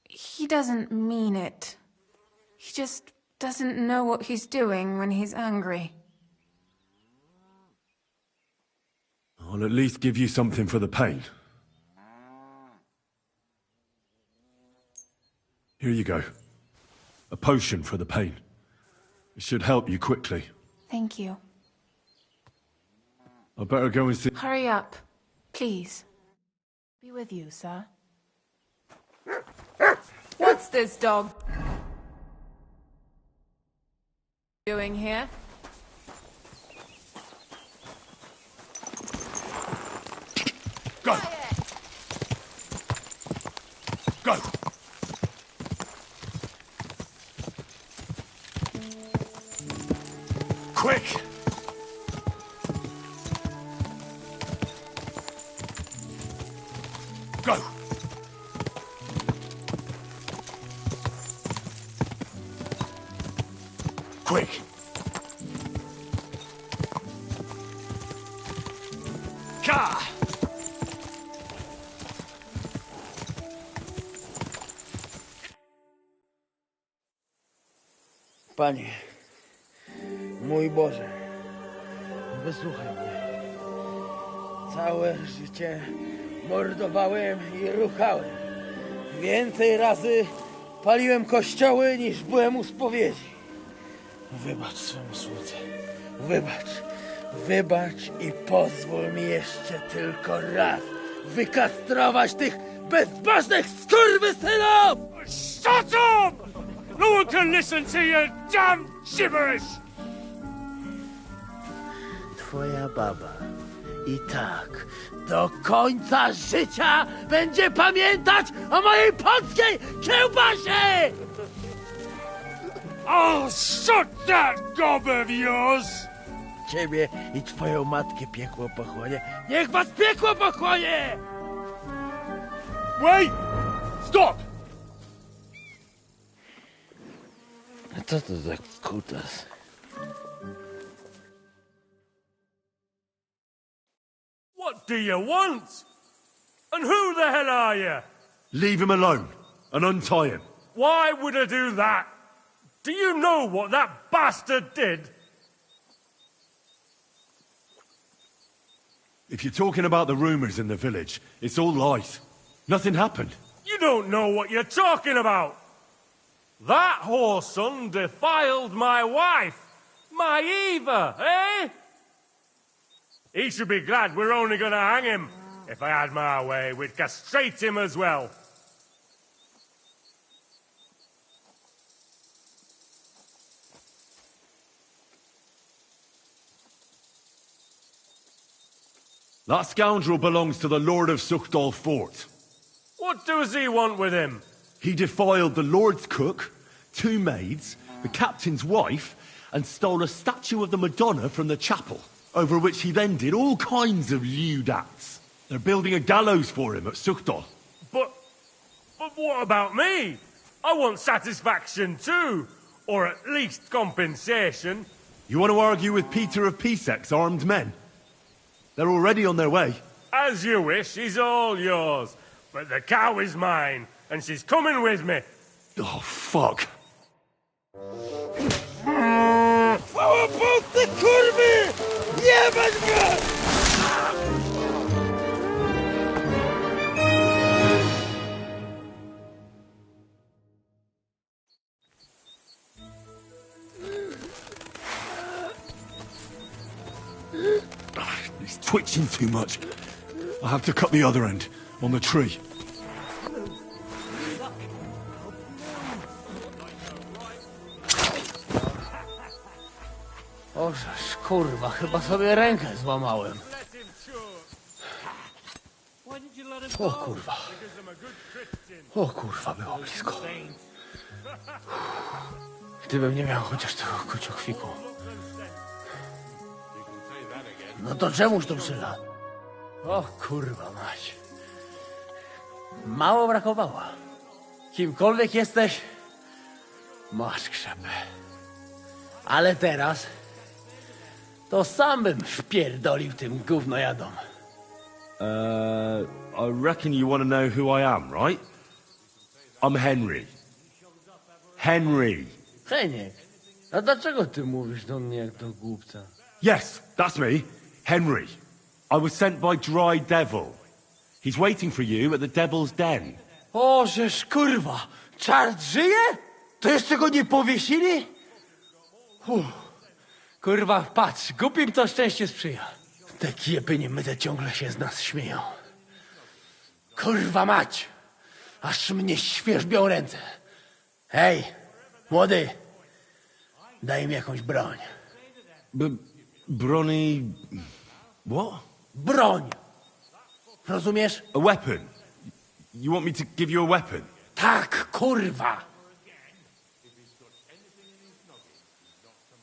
He doesn't mean it. He just doesn't know what he's doing when he's angry. I'll at least give you something for the pain. Here you go. A potion for the pain. It should help you quickly. Thank you. I better go and see... Hurry up, please. Be with you, sir. What's this dog doing here? Go! Go! Quick! Go! Quick! Ka! Panie, mój Boże, wysłuchaj mnie. Całe życie mordowałem i ruchałem. Więcej razy paliłem kościoły, niż byłem u spowiedzi. Wybacz swemu słudze. Wybacz. Wybacz i pozwól mi jeszcze tylko raz wykastrować tych bezbożnych skurwysynów! Shut up! No one can listen to your damn gibberish! Twoja baba i tak do końca życia będzie pamiętać o mojej polskiej kiełbasie! I'll shut that gob of yours! Ciebie i twoją matkę piekło pochłonie. Niech was piekło pochłonie! Wait! Stop! A co to za kutas? What do you want? And who the hell are you? Leave him alone and untie him. Why would I do that? Do you know what that bastard did? If you're talking about the rumors in the village, it's all lies. Nothing happened. You don't know what you're talking about. That whoreson defiled my wife, my Eva, eh? He should be glad we're only gonna hang him. If I had my way, we'd castrate him as well. That scoundrel belongs to the Lord of Suchdal Fort. What does he want with him? He defiled the Lord's cook, 2 maids, the captain's wife, and stole a statue of the Madonna from the chapel, over which he then did all kinds of lewd acts. They're building a gallows for him at Suchdal. But what about me? I want satisfaction too. Or at least compensation. You want to argue with Peter of Pisek's armed men? They're already on their way. As you wish, he's all yours. But the cow is mine, and she's coming with me. Oh, fuck. Ty kurwy! Jebać go! He's twitching too much. I'll have to cut the other end, on the tree. Ożeż, kurwa, chyba sobie rękę złamałem. O kurwa. O kurwa, było blisko. Gdybym nie miał chociaż tego kociokwiku. No to czemuż to przyla? O kurwa mać. Mało brakowało. Kimkolwiek jesteś, masz krzepę. Ale teraz to sam bym wpierdolił tym gównojadom. I reckon you want to know who I am, right? I'm Henry. Henry. Heniek, a dlaczego ty mówisz do mnie jak do głupca? Yes, that's me. Henry. I was sent by Dry Devil. He's waiting for you at the Devil's Den. O, żeż kurwa, czart żyje? To jeszcze go nie powiesili? Kurwa, patrz, głupim to szczęście sprzyja. Te kiepy niemyte ciągle się z nas śmieją. Kurwa mać, aż mnie świerzbią ręce. Hej, młody, daj mi jakąś broń. Broni... What? Broń! Rozumiesz? A weapon? You want me to give you a weapon? Tak, kurwa!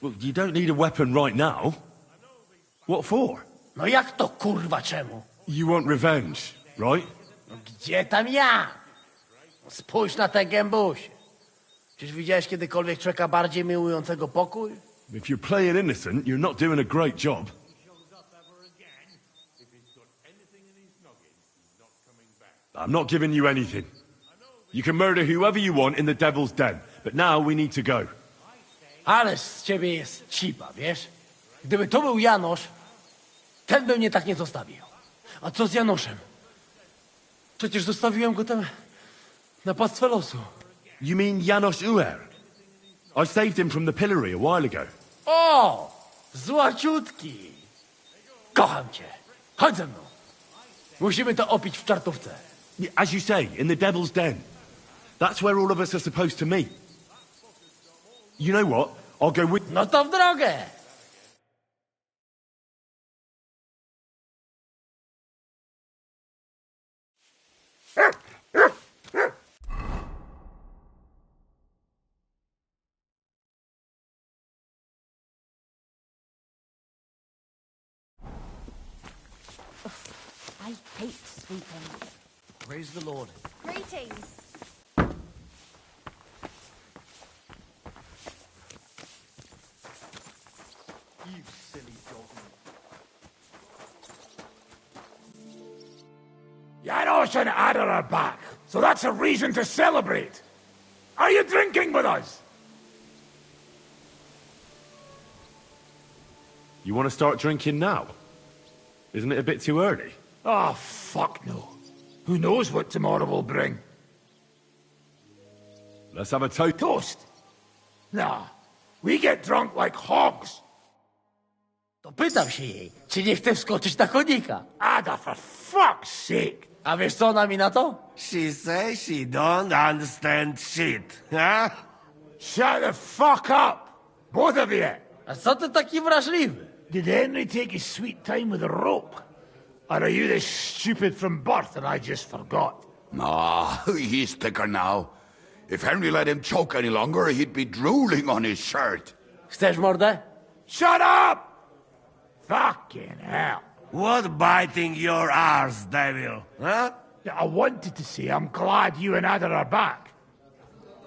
Well, you don't need a weapon right now. What for? No jak to kurwa czemu? You want revenge, right? No gdzie tam ja? Spójrz na te gębusie. Czyż widziałeś kiedykolwiek człowieka bardziej miłującego pokój? If you're playing innocent, you're not doing a great job. I'm not giving you anything. You can murder whoever you want in the Devil's Den, but now we need to go. Ależ z ciebie jest cipa, wiesz? Gdyby to był Janosz, ten by mnie tak nie zostawił. A co z Janoszem? Przecież zostawiłem go tam na pastwę losu. You mean Janos Uer? I saved him from the pillory a while ago. O! Złaciutki! Kocham cię. Chodź ze mną. Musimy to opić w czartówce. As you say, in the Devil's Den. That's where all of us are supposed to meet. You know what? I'll go with... No to w drogę! I hate sweeping. Praise the Lord. Greetings. You silly dog. Janos and Ada are back, so that's a reason to celebrate. Are you drinking with us? You want to start drinking now? Isn't it a bit too early? Oh, fuck no. Who knows what tomorrow will bring? Let's have a toast. Toast? Nah, we get drunk like hogs. To pytam się jej, czy nie chce wskoczyć na konika. Ada, for fuck's sake. A wiesz co ona mi na to? She says she don't understand shit, huh? Shut the fuck up, both of you. A co ty taki wrażliwy? Did Henry take his sweet time with a rope? Or are you this stupid from birth and I just forgot? Nah, he's thicker now. If Henry let him choke any longer, he'd be drooling on his shirt. Chcesz mordę? Shut up! Fucking hell. What biting your arse, devil, huh? I wanted to say I'm glad you and Ada are back.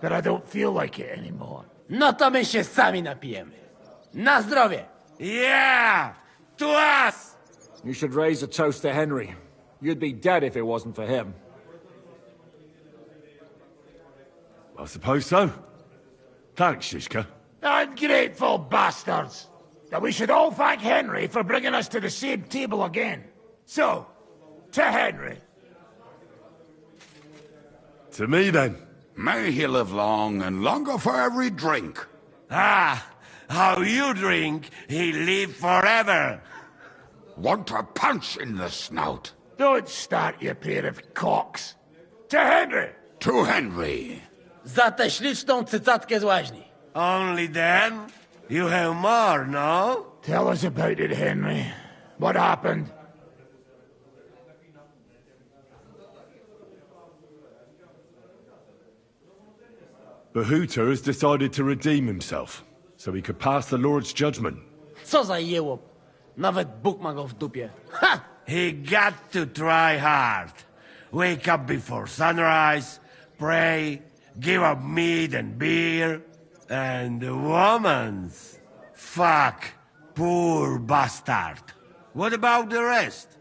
But I don't feel like it anymore. No to my się sami napijemy. Na zdrowie! Yeah! To us! You should raise a toast to Henry. You'd be dead if it wasn't for him. I suppose so. Thanks, Shishka. Ungrateful bastards! That we should all thank Henry for bringing us to the same table again. So, to Henry. To me, then. May he live long and longer for every drink. Ah, how you drink, he live forever. Want a punch in the snout. Don't start, you pair of cocks. To Henry! To Henry. Za tę śliczną cycatkę z łaźni. Only then? You have more, no? Tell us about it, Henry. What happened? Bahuta has decided to redeem himself, so he could pass the Lord's judgment. Co za jełop. Nawet Bóg ma go w dupie. Ha! He got to try hard. Wake up before sunrise, pray, give up meat and beer, and the woman's. Fuck, poor bastard. What about the rest?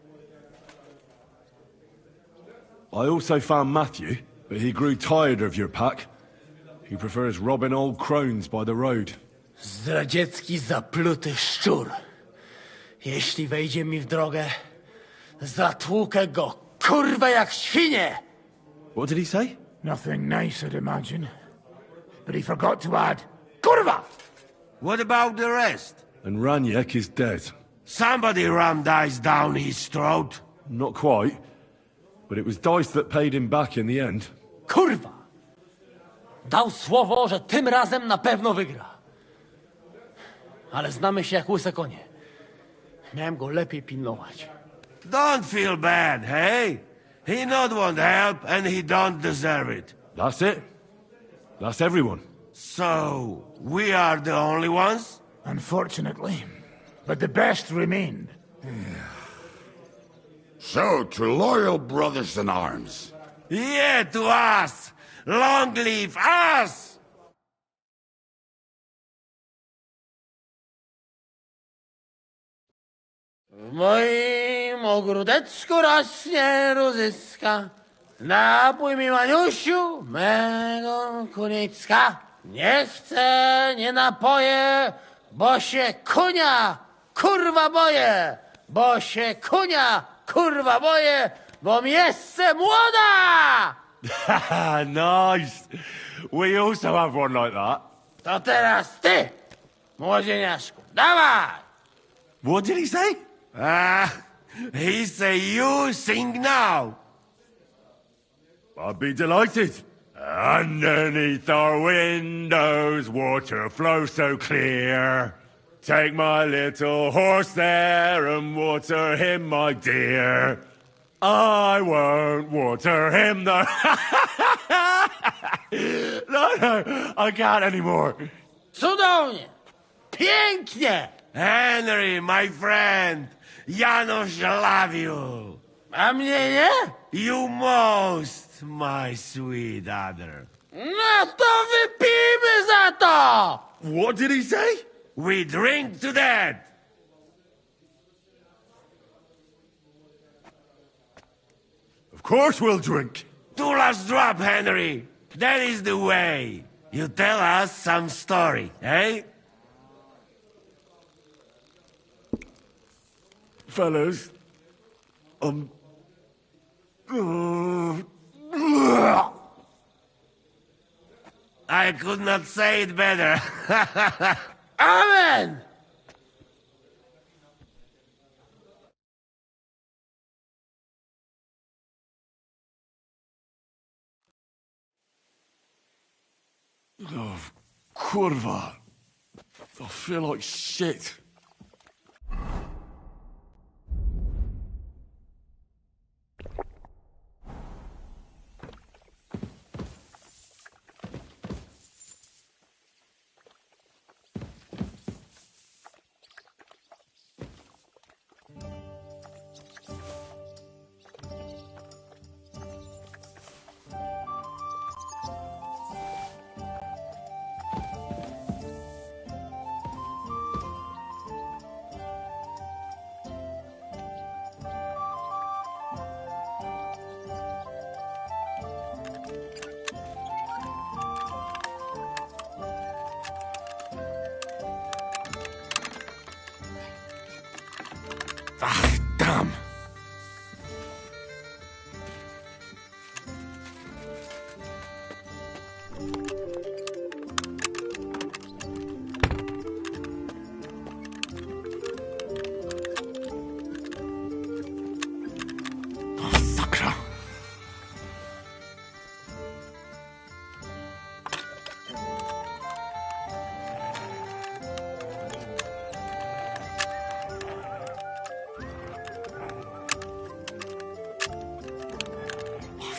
I also found Matthew, but he grew tired of your pack. He prefers robbing old crones by the road. Zdradziecki, zapluty szczur. Jeśli wejdzie mi w drogę, zatłukę go, kurwa, jak świnie! What did he say? Nothing nice, I'd imagine. But he forgot to add, kurwa! What about the rest? And Raniek is dead. Somebody rammed dice down his throat. Not quite. But it was dice that paid him back in the end. Kurwa! Dał słowo, że tym razem na pewno wygra. Ale znamy się jak łyse konie. Miałem go lepiej pilnować. Don't feel bad, hey? He not want help, and he don't deserve it. That's it. That's everyone. So, we are the only ones? Unfortunately. But the best remained. So, to loyal brothers in arms. Yeah, to us! Long live us! W moim ogródeczku rośnie różyska. Napój mi, Maniusiu, mego kuniecka. Nie chcę, nie napoję, bo się kunia, kurwa boję. Bo się kunia, kurwa boję, bo mi jeszcze młoda! Nice. We also have one like that. To teraz ty, młodzieniaszku, dawaj! What did he say? He say you sing now. I'd be delighted. Underneath our windows, water flows so clear. Take my little horse there and water him, my dear. I won't water him, though. No, I can't anymore. Cudownie! Pięknie! Henry, my friend, Janusz love you. A mnie nie? You most, my sweet other. No to wypijmy za to! What did he say? We drink to that. Of course we'll drink. To last drop, Henry. That is the way. You tell us some story, eh? Fellas, I could not say it better. Amen! Oh, kurwa. I feel like shit. Ah, damn.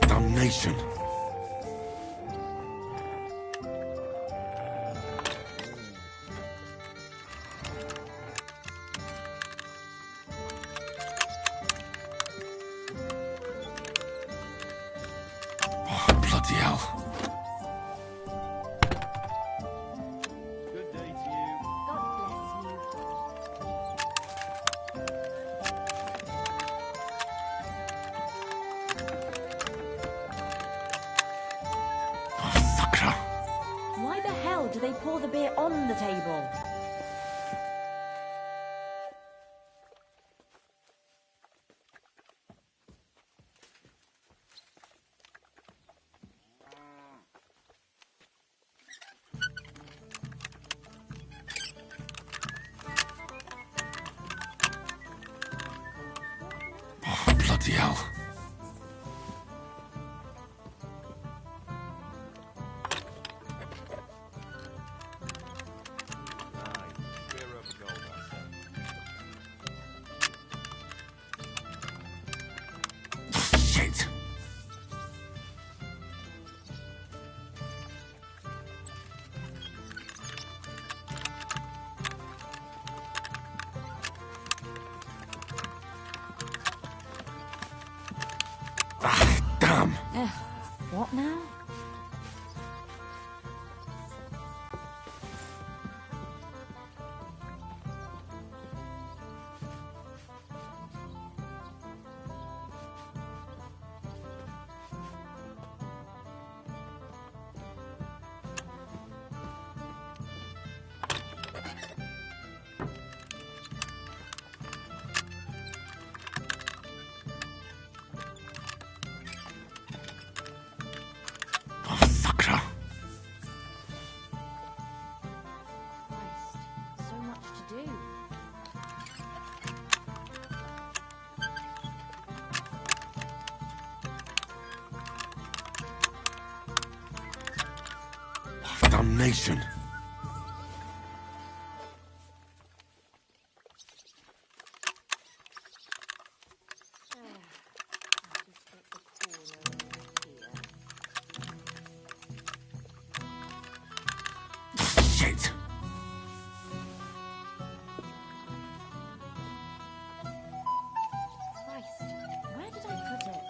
Damnation. Oh, bloody hell. Good day to you. God bless you. Why the hell do they pour the beer on the table? Oh, bloody hell. Shit. Ah, damn. What now? Oh, sucker. So much to do. Oh, damnation. Shit. Christ, where did I put it?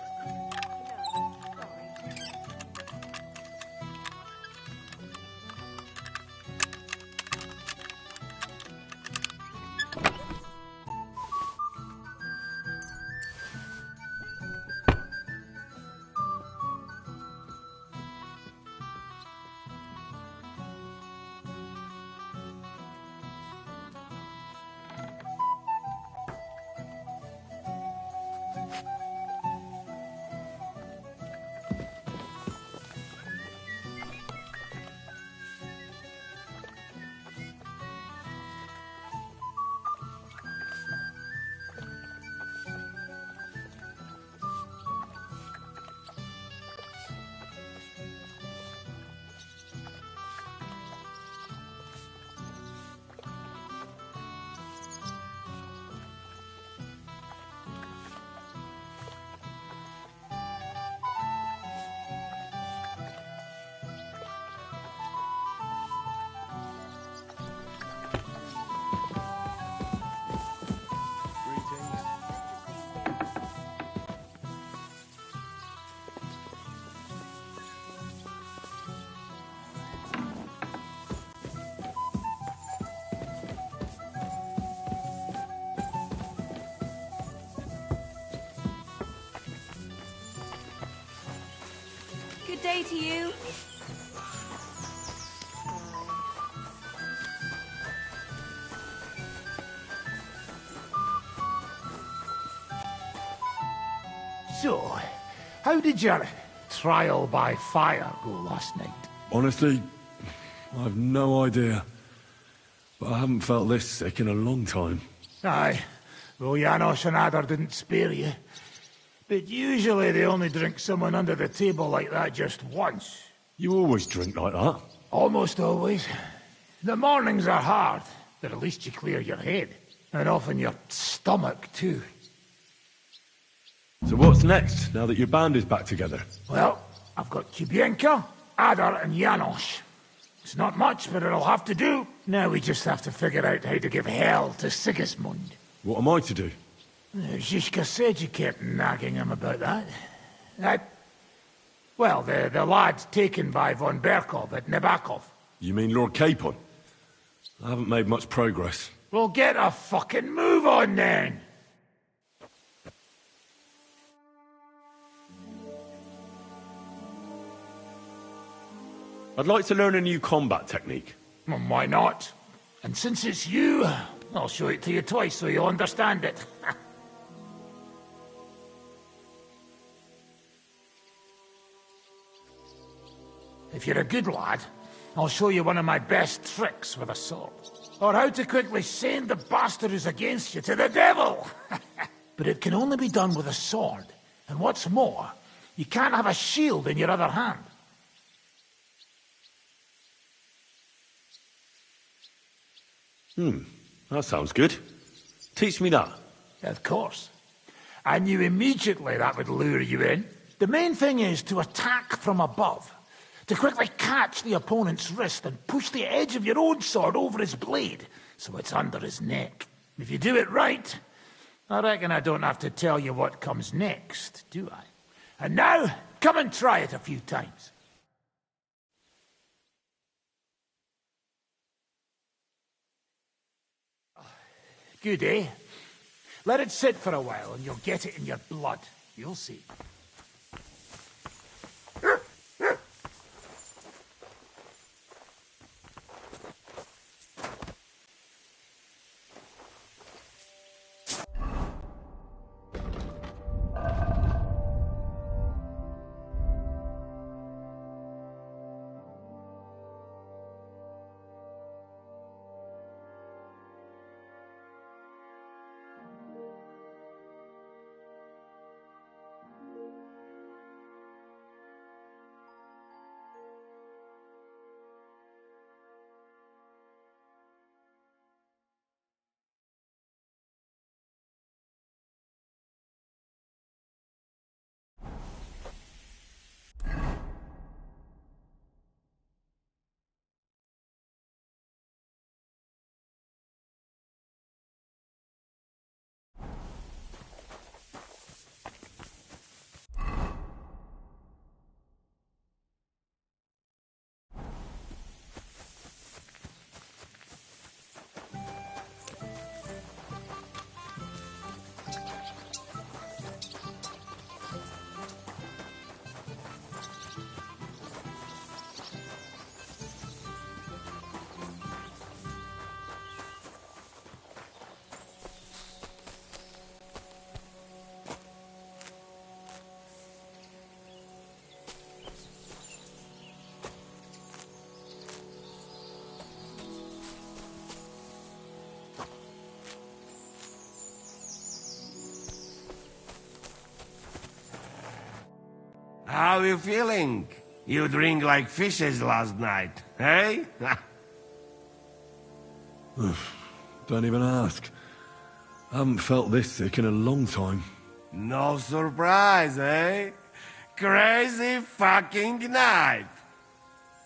Good day to you. So, how did your trial by fire go last night? Honestly, I've no idea. But I haven't felt this sick in a long time. Aye. Well, Janos and Adar didn't spare you. But usually they only drink someone under the table like that just once. You always drink like that? Almost always. The mornings are hard, but at least you clear your head. And often your stomach, too. So what's next, now that your band is back together? Well, I've got Kubienka, Adar, and Janos. It's not much, but it'll have to do. Now we just have to figure out how to give hell to Sigismund. What am I to do? Zizka said you kept nagging him about that. Well, the lad taken by von Berkov at Nebakov. You mean Lord Capon? I haven't made much progress. Well, get a fucking move on then! I'd like to learn a new combat technique. Well, why not? And since it's you, I'll show it to you twice so you'll understand it. If you're a good lad, I'll show you one of my best tricks with a sword. Or how to quickly send the bastard who's against you to the devil! But it can only be done with a sword. And what's more, you can't have a shield in your other hand. That sounds good. Teach me that. Of course. I knew immediately that would lure you in. The main thing is to attack from above. To quickly catch the opponent's wrist and push the edge of your own sword over his blade, so it's under his neck. If you do it right, I reckon I don't have to tell you what comes next, do I? And now, come and try it a few times. Good, eh? Let it sit for a while and you'll get it in your blood. You'll see. How you feeling? You drink like fishes last night, eh? Don't even ask. I haven't felt this sick in a long time. No surprise, eh? Crazy fucking night.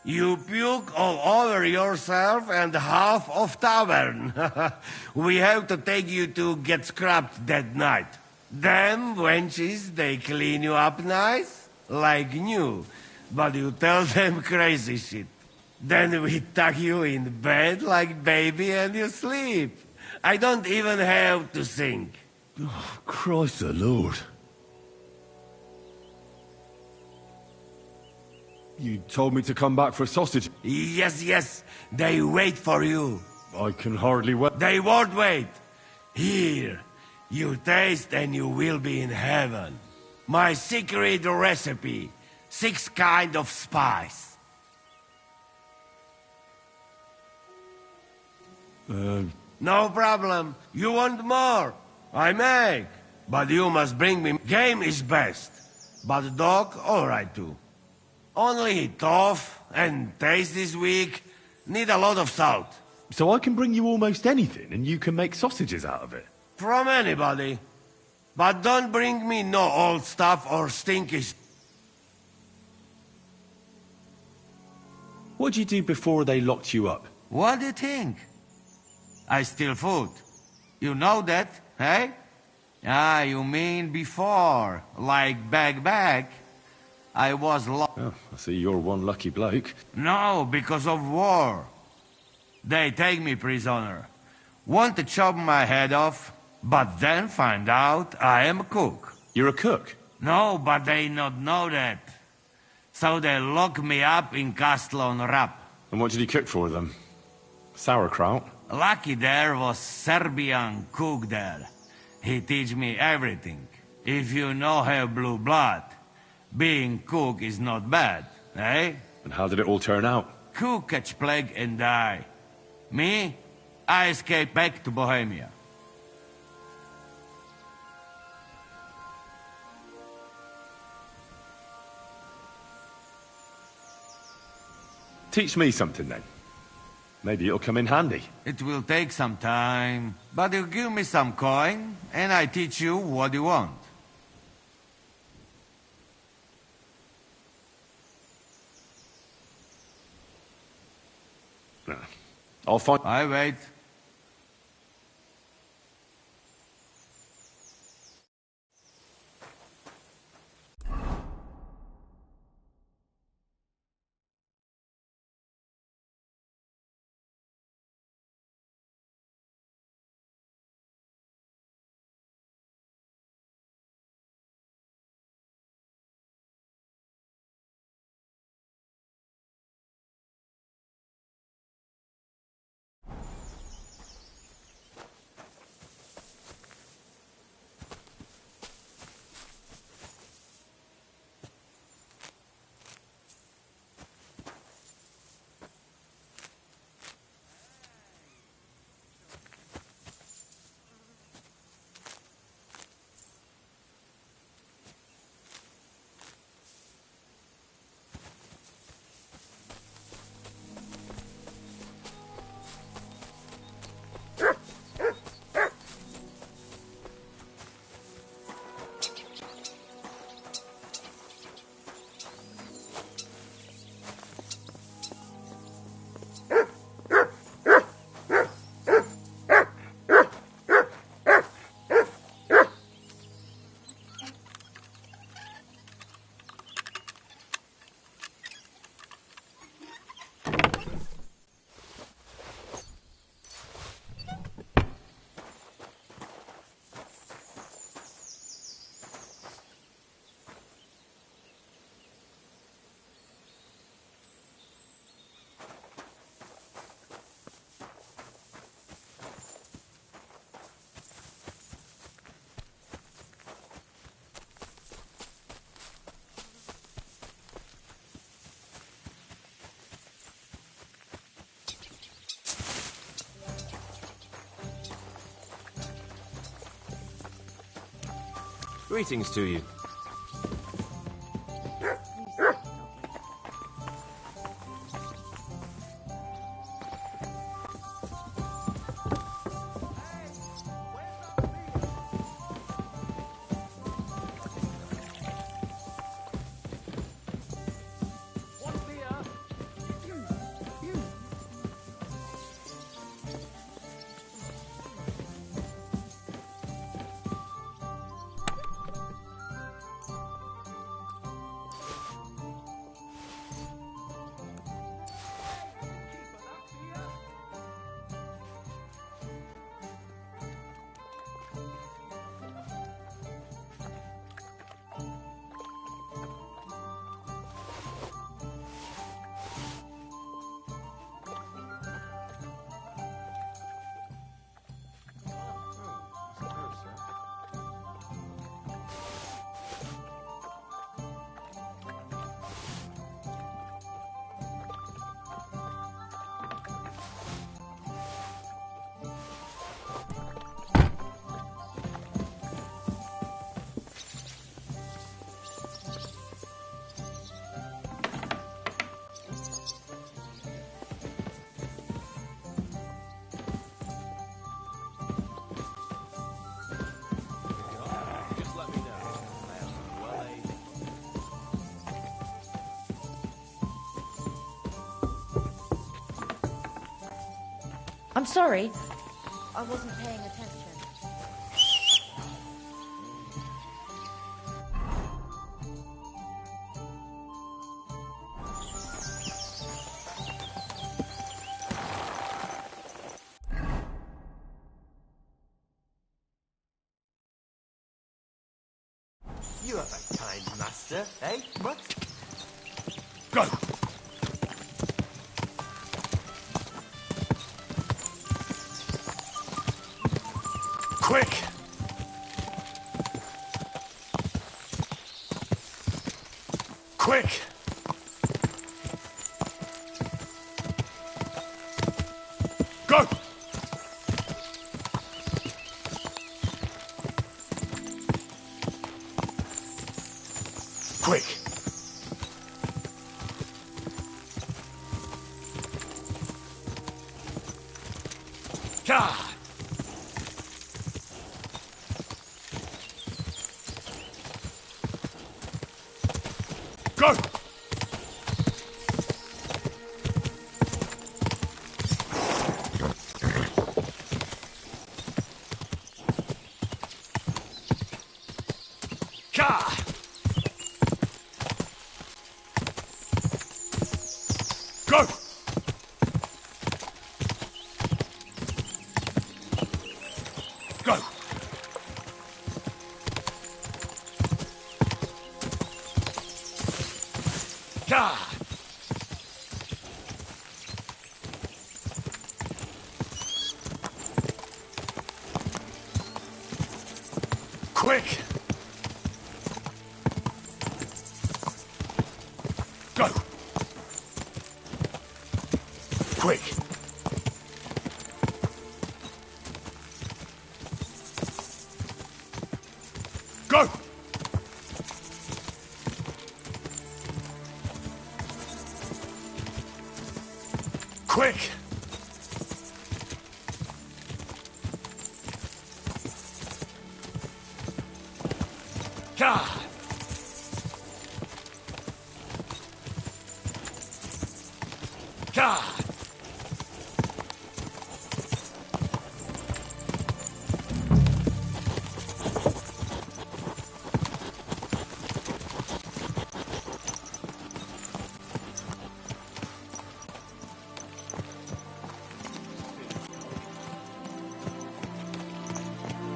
You puke all over yourself and half of tavern. We have to take you to get scrubbed that night. Them wenches, they clean you up nice, like new, but you tell them crazy shit. Then we tuck you in bed like baby and you sleep. I don't even have to sing. Oh, Christ the Lord. You told me to come back for a sausage. Yes, yes. They wait for you. I can hardly wait. They won't wait. Here. You taste and you will be in heaven. My secret recipe. 6 kind of spice. No problem. You want more? I make. But you must bring me. Game is best. But dog, alright too. Only tough and taste this weak. Need a lot of salt. So I can bring you almost anything and you can make sausages out of it? From anybody. But don't bring me no old stuff or stinky. What'd you do before they locked you up? What do you think? I steal food. You know that, eh? Ah, you mean before, like back. I was locked. Oh, I see you're one lucky bloke. No, because of war. They take me prisoner. Want to chop my head off, but then find out I am a cook. You're a cook? No, but they not know that. So they lock me up in Castle on Rap. And what did you cook for them? Sauerkraut? Lucky there was Serbian cook there. He teach me everything. If you no have blue blood, being cook is not bad, eh? And how did it all turn out? Cook catch plague and die. Me? I escape back to Bohemia. Teach me something then. Maybe it'll come in handy. It will take some time, but you give me some coin, and I teach you what you want. I'll find... I wait. Greetings to you. sorry. I wasn't paying attention. You have a kind master, eh, Mutt? Go! Quick! Quick! Go! Quick! God! Go! God! Go! Go! God! Quick! Go! Quick! Go! Quick! God! God!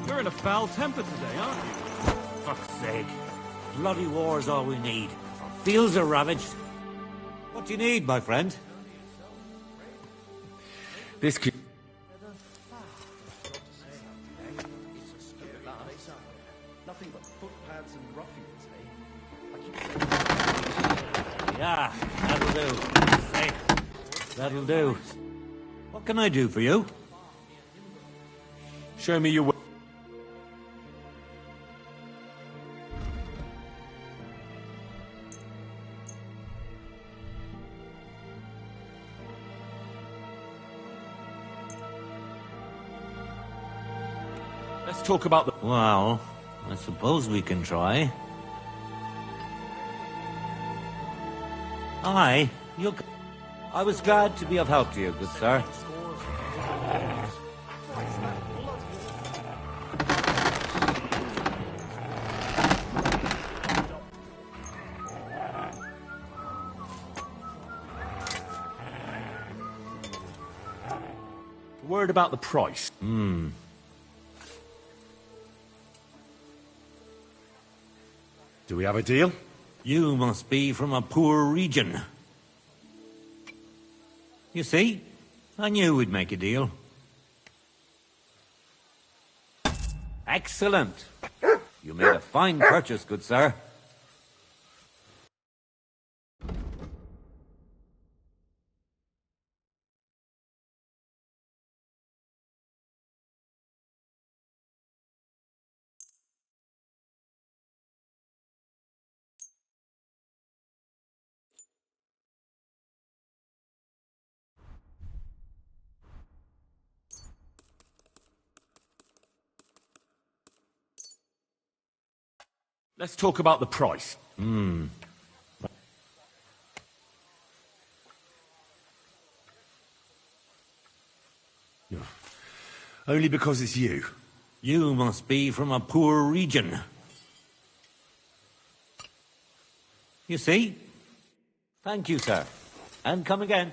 You're in a foul temper today, aren't you? Fuck's sake. Bloody war's all we need. Our fields are ravaged. What do you need, my friend? This could... Nothing but footpads and ruffians, eh? Yeah, that'll do. Safe. That'll do. What can I do for you? Show me your way. Let's talk about the... Well, I suppose we can try. Aye, I was glad to be of help to you, good sir. Word about the price. Do we have a deal? You must be from a poor region. You see, I knew we'd make a deal. Excellent. You made a fine purchase, good sir. Let's talk about the price. Only because it's you. You must be from a poor region. You see? Thank you, sir. And come again.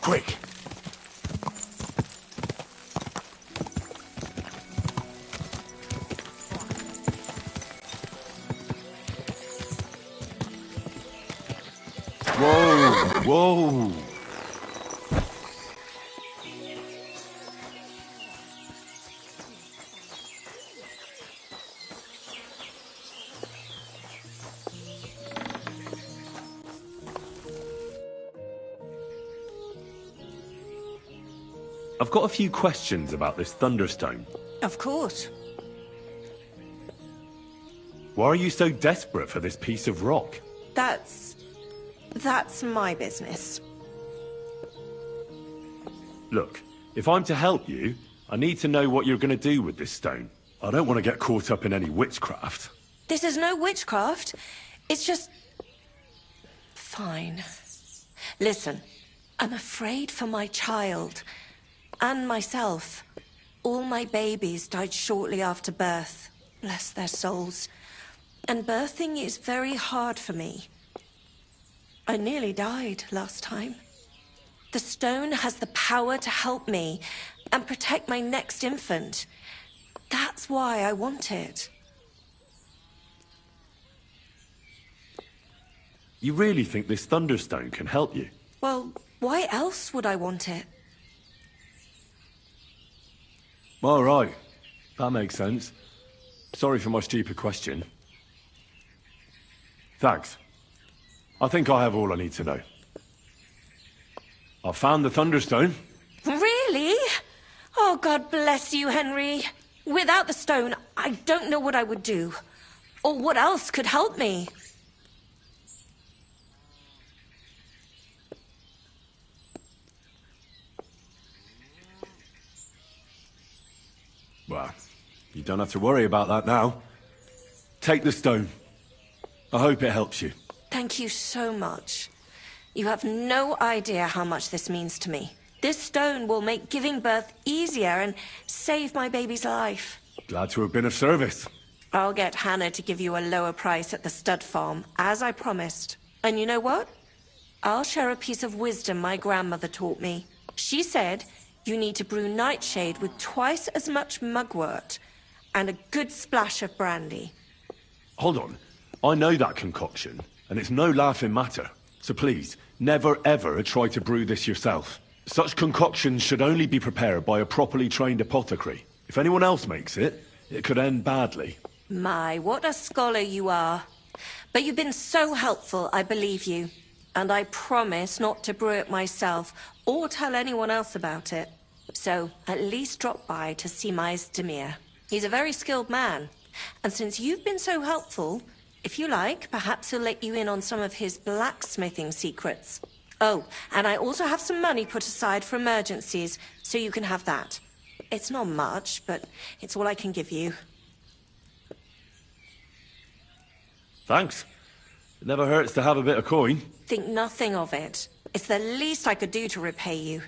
Quick! Whoa, whoa. I've got a few questions about this Thunderstone. Of course. Why are you so desperate for this piece of rock? That's my business. Look, if I'm to help you, I need to know what you're going to do with this stone. I don't want to get caught up in any witchcraft. This is no witchcraft. It's just... Fine. Listen, I'm afraid for my child. And myself. All my babies died shortly after birth. Bless their souls. And birthing is very hard for me. I nearly died last time. The stone has the power to help me and protect my next infant. That's why I want it. You really think this Thunderstone can help you? Well, why else would I want it? All right. That makes sense. Sorry for my stupid question. Thanks. I think I have all I need to know. I found the Thunderstone. Really? Oh, God bless you, Henry. Without the stone, I don't know what I would do. Or what else could help me. Well, you don't have to worry about that now. Take the stone. I hope it helps you. Thank you so much. You have no idea how much this means to me. This stone will make giving birth easier and save my baby's life. Glad to have been of service. I'll get Hannah to give you a lower price at the stud farm, as I promised. And you know what? I'll share a piece of wisdom my grandmother taught me. She said you need to brew nightshade with twice as much mugwort and a good splash of brandy. Hold on. I know that concoction, and it's no laughing matter. So please, never ever try to brew this yourself. Such concoctions should only be prepared by a properly trained apothecary. If anyone else makes it, it could end badly. My, what a scholar you are. But you've been so helpful, I believe you. And I promise not to brew it myself, or tell anyone else about it. So, at least drop by to see my Demir. He's a very skilled man. And since you've been so helpful, if you like, perhaps he'll let you in on some of his blacksmithing secrets. Oh, and I also have some money put aside for emergencies, so you can have that. It's not much, but it's all I can give you. Thanks. It never hurts to have a bit of coin. Think nothing of it. It's the least I could do to repay you.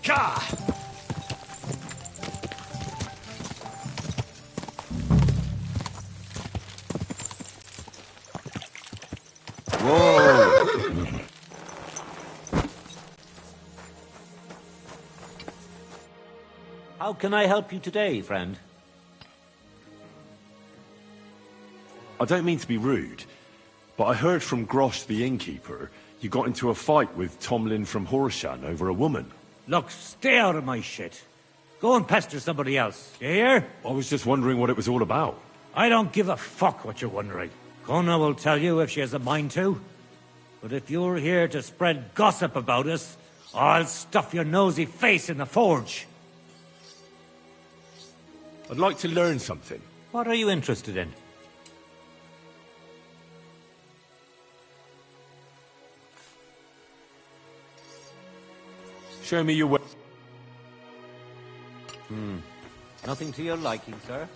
Ka! Whoa! How can I help you today, friend? I don't mean to be rude, but I heard from Grosh the innkeeper you got into a fight with Tomlin from Horshan over a woman. Look, stay out of my shit. Go and pester somebody else, you hear? I was just wondering what it was all about. I don't give a fuck what you're wondering. Kona will tell you if she has a mind to. But if you're here to spread gossip about us, I'll stuff your nosy face in the forge. I'd like to learn something. What are you interested in? Show me your way. Nothing to your liking, sir?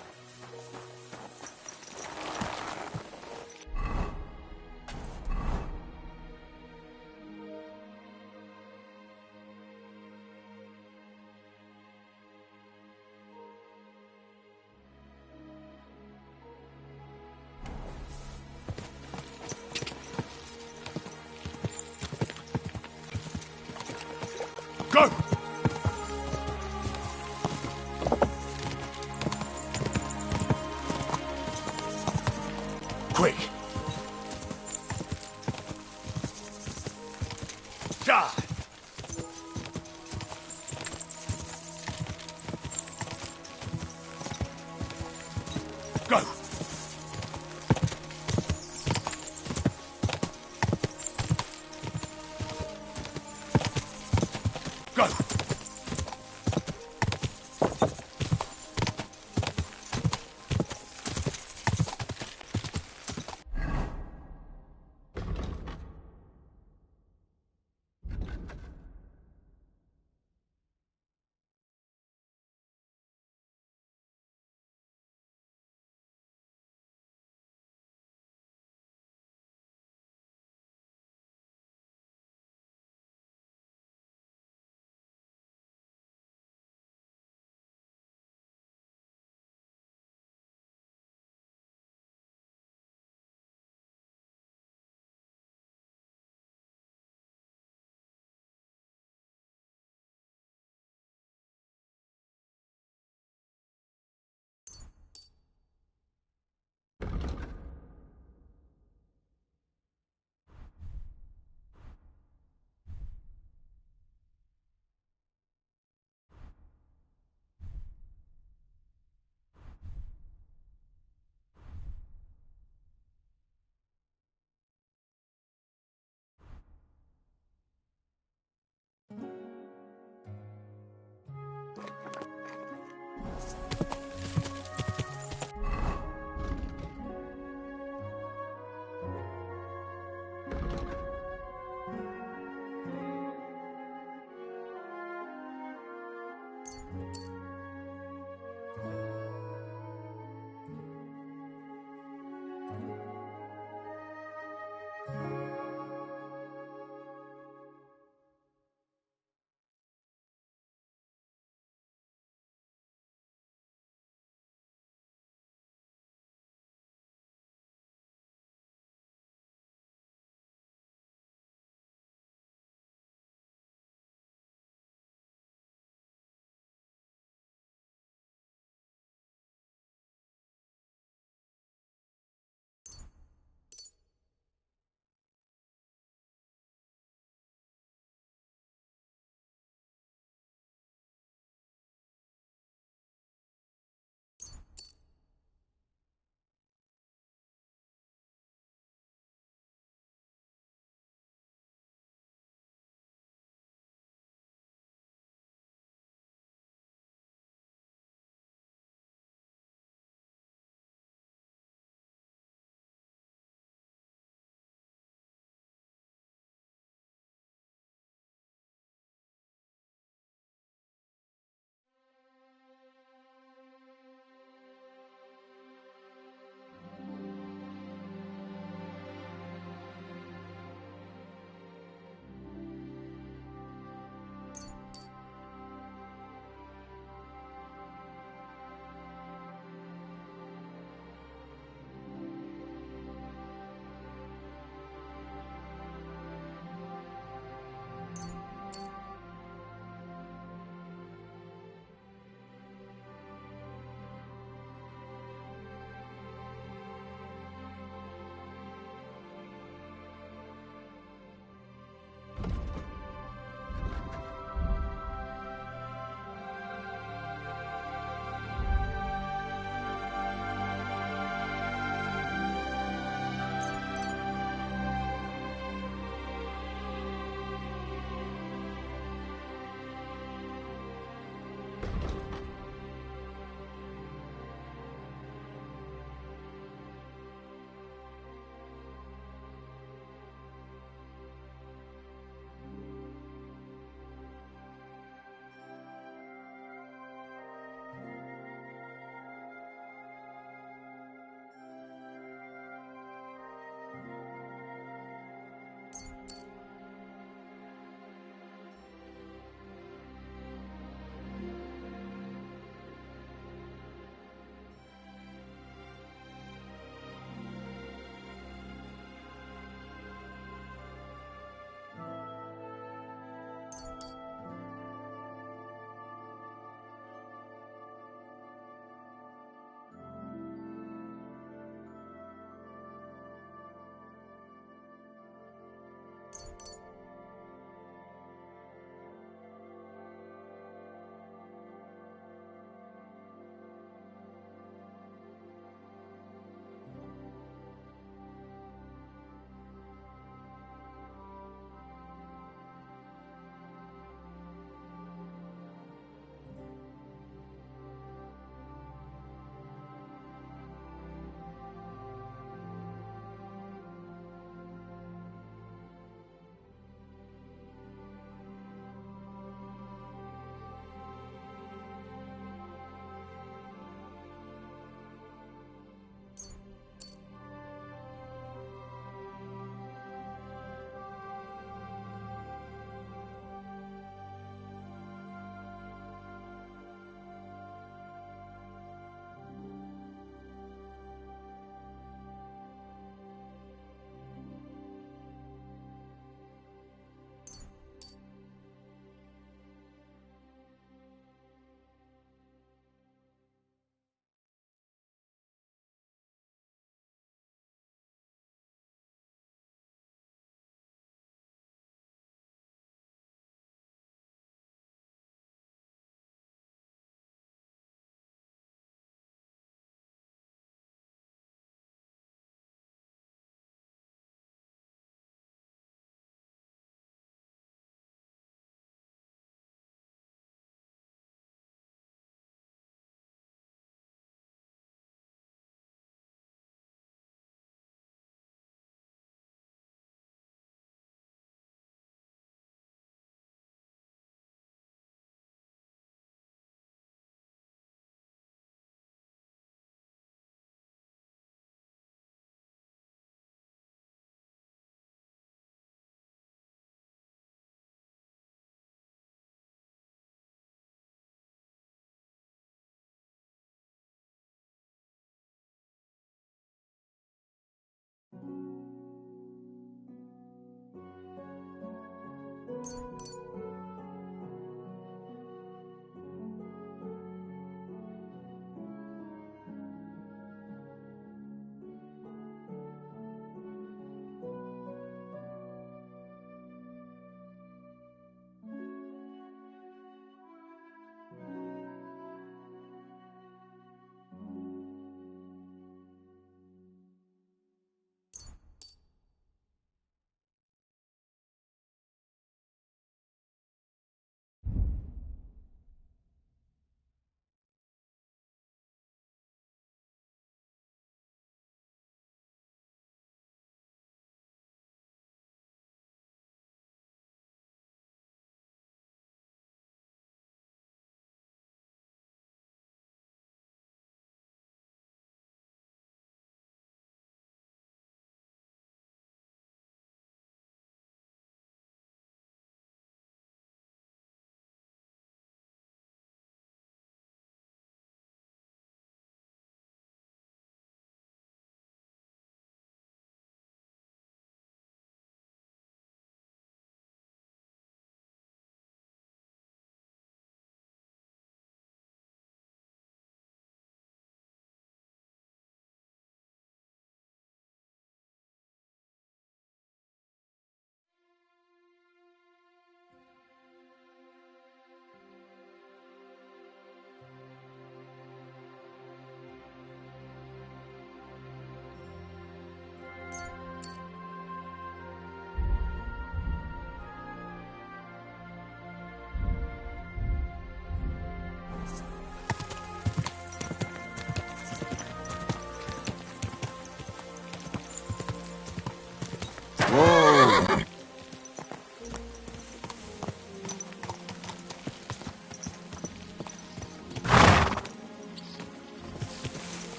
Go!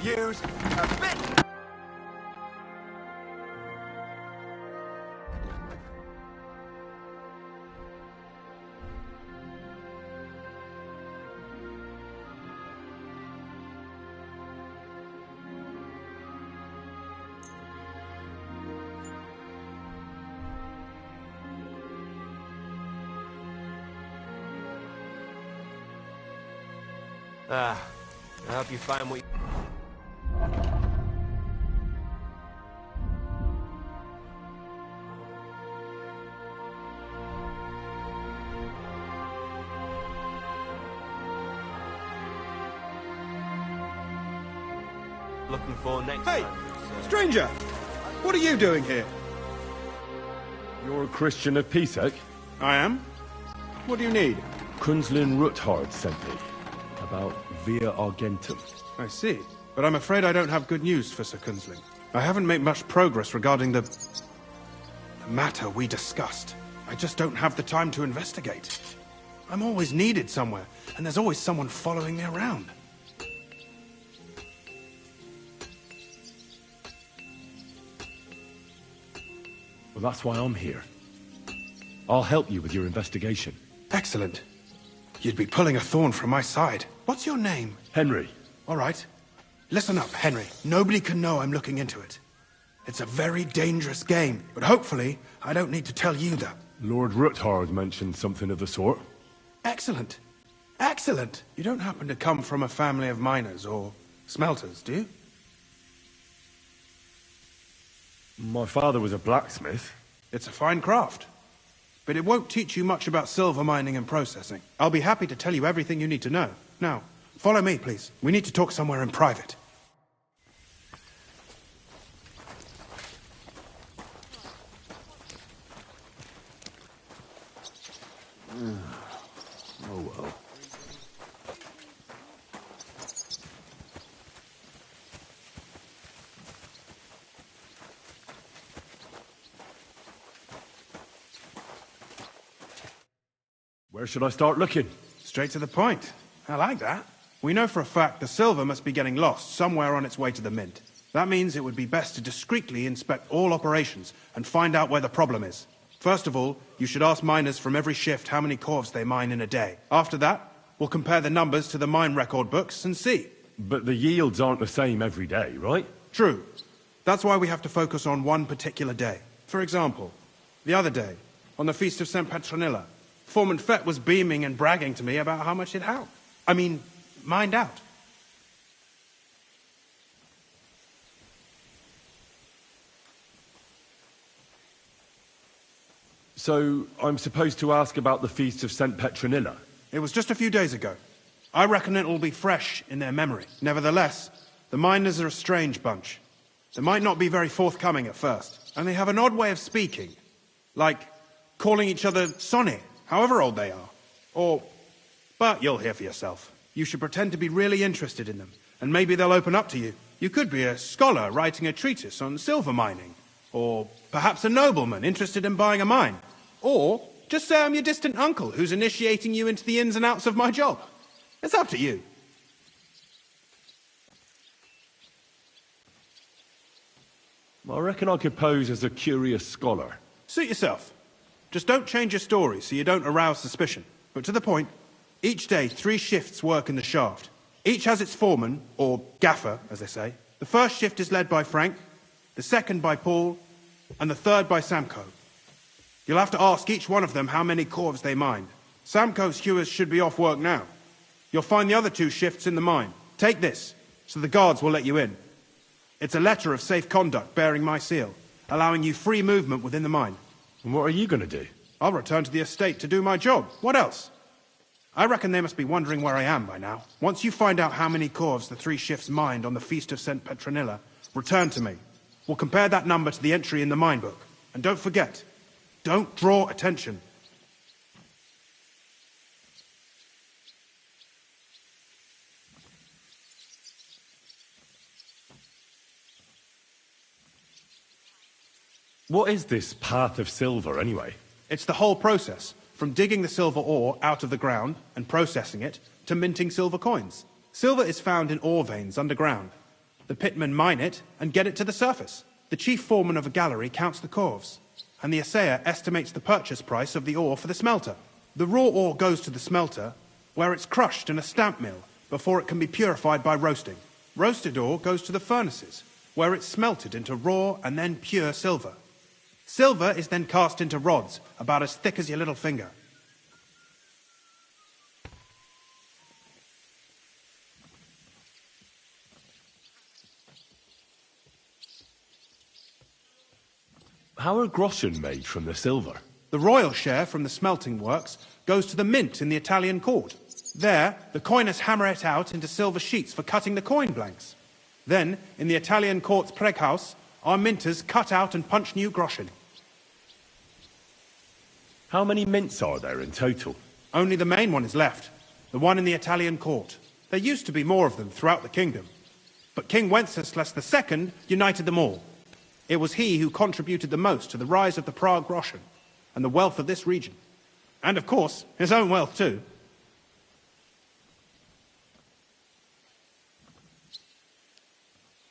Use a bit. I hope you find what you... looking for next Hey, time. stranger! What are you doing here? You're a Christian of Pisek? I am. What do you need? Kunzlin Ruthard sent me. About Via Argentum. I see. But I'm afraid I don't have good news for Sir Kunzling. I haven't made much progress regarding the matter we discussed. I just don't have the time to investigate. I'm always needed somewhere, and there's always someone following me around. Well, that's why I'm here. I'll help you with your investigation. Excellent. You'd be pulling a thorn from my side. What's your name? Henry. All right. Listen up, Henry. Nobody can know I'm looking into it. It's a very dangerous game, but hopefully I don't need to tell you that. Lord Ruthard mentioned something of the sort. Excellent. Excellent. You don't happen to come from a family of miners or smelters, do you? My father was a blacksmith. It's a fine craft. But it won't teach you much about silver mining and processing. I'll be happy to tell you everything you need to know. Now, follow me, please. We need to talk somewhere in private. Oh well. Where should I start looking? Straight to the point. I like that. We know for a fact the silver must be getting lost somewhere on its way to the mint. That means it would be best to discreetly inspect all operations and find out where the problem is. First of all, you should ask miners from every shift how many corves they mine in a day. After that, we'll compare the numbers to the mine record books and see. But the yields aren't the same every day, right? True. That's why we have to focus on one particular day. For example, the other day, on the Feast of St. Petronilla, Foreman Fett was beaming and bragging to me about how much he'd mined out. So, I'm supposed to ask about the Feast of St. Petronilla? It was just a few days ago. I reckon it'll be fresh in their memory. Nevertheless, the miners are a strange bunch. They might not be very forthcoming at first, and they have an odd way of speaking. Like calling each other Sonny, however old they are. But you'll hear for yourself. You should pretend to be really interested in them, and maybe they'll open up to you. You could be a scholar writing a treatise on silver mining, or perhaps a nobleman interested in buying a mine. Or just say I'm your distant uncle who's initiating you into the ins and outs of my job. It's up to you. I reckon I could pose as a curious scholar. Suit yourself. Just don't change your story so you don't arouse suspicion. But to the point, each day 3 shifts work in the shaft. Each has its foreman, or gaffer, as they say. The first shift is led by Frank, the second by Paul, and the third by Samko. You'll have to ask each one of them how many corves they mined. Samko's hewers should be off work now. You'll find the other 2 shifts in the mine. Take this, so the guards will let you in. It's a letter of safe conduct bearing my seal, allowing you free movement within the mine. And what are you going to do? I'll return to the estate to do my job. What else? I reckon they must be wondering where I am by now. Once you find out how many corves the 3 shifts mined on the Feast of St. Petronilla, return to me. We'll compare that number to the entry in the mine book. And don't forget, don't draw attention. What is this path of silver, anyway? It's the whole process, from digging the silver ore out of the ground and processing it, to minting silver coins. Silver is found in ore veins underground. The pitmen mine it and get it to the surface. The chief foreman of a gallery counts the corves, and the assayer estimates the purchase price of the ore for the smelter. The raw ore goes to the smelter, where it's crushed in a stamp mill before it can be purified by roasting. Roasted ore goes to the furnaces, where it's smelted into raw and then pure silver. Silver is then cast into rods, about as thick as your little finger. How are groschen made from the silver? The royal share from the smelting works goes to the mint in the Italian court. There, the coiners hammer it out into silver sheets for cutting the coin blanks. Then, in the Italian court's preghouse, our minters cut out and punch new groschen. How many mints are there in total? Only the main one is left, the one in the Italian court. There used to be more of them throughout the kingdom. But King Wenceslas II united them all. It was he who contributed the most to the rise of the Prague groschen and the wealth of this region. And of course, his own wealth too.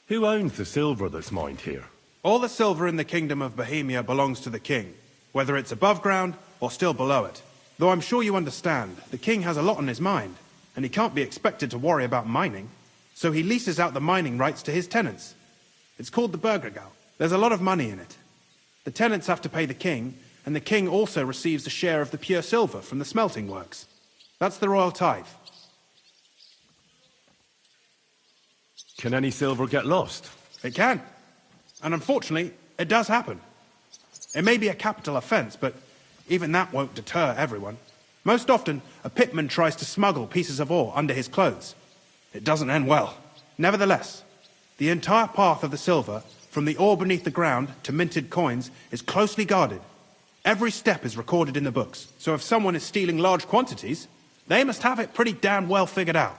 Who owns the silver that's mined here? All the silver in the kingdom of Bohemia belongs to the king, whether it's above ground or still below it. Though I'm sure you understand, the king has a lot on his mind, and he can't be expected to worry about mining. So he leases out the mining rights to his tenants. It's called the Burgergau. There's a lot of money in it. The tenants have to pay the king, and the king also receives a share of the pure silver from the smelting works. That's the royal tithe. Can any silver get lost? It can. And unfortunately, it does happen. It may be a capital offence, but even that won't deter everyone. Most often, a pitman tries to smuggle pieces of ore under his clothes. It doesn't end well. Nevertheless, the entire path of the silver, from the ore beneath the ground to minted coins, is closely guarded. Every step is recorded in the books, so if someone is stealing large quantities, they must have it pretty damn well figured out.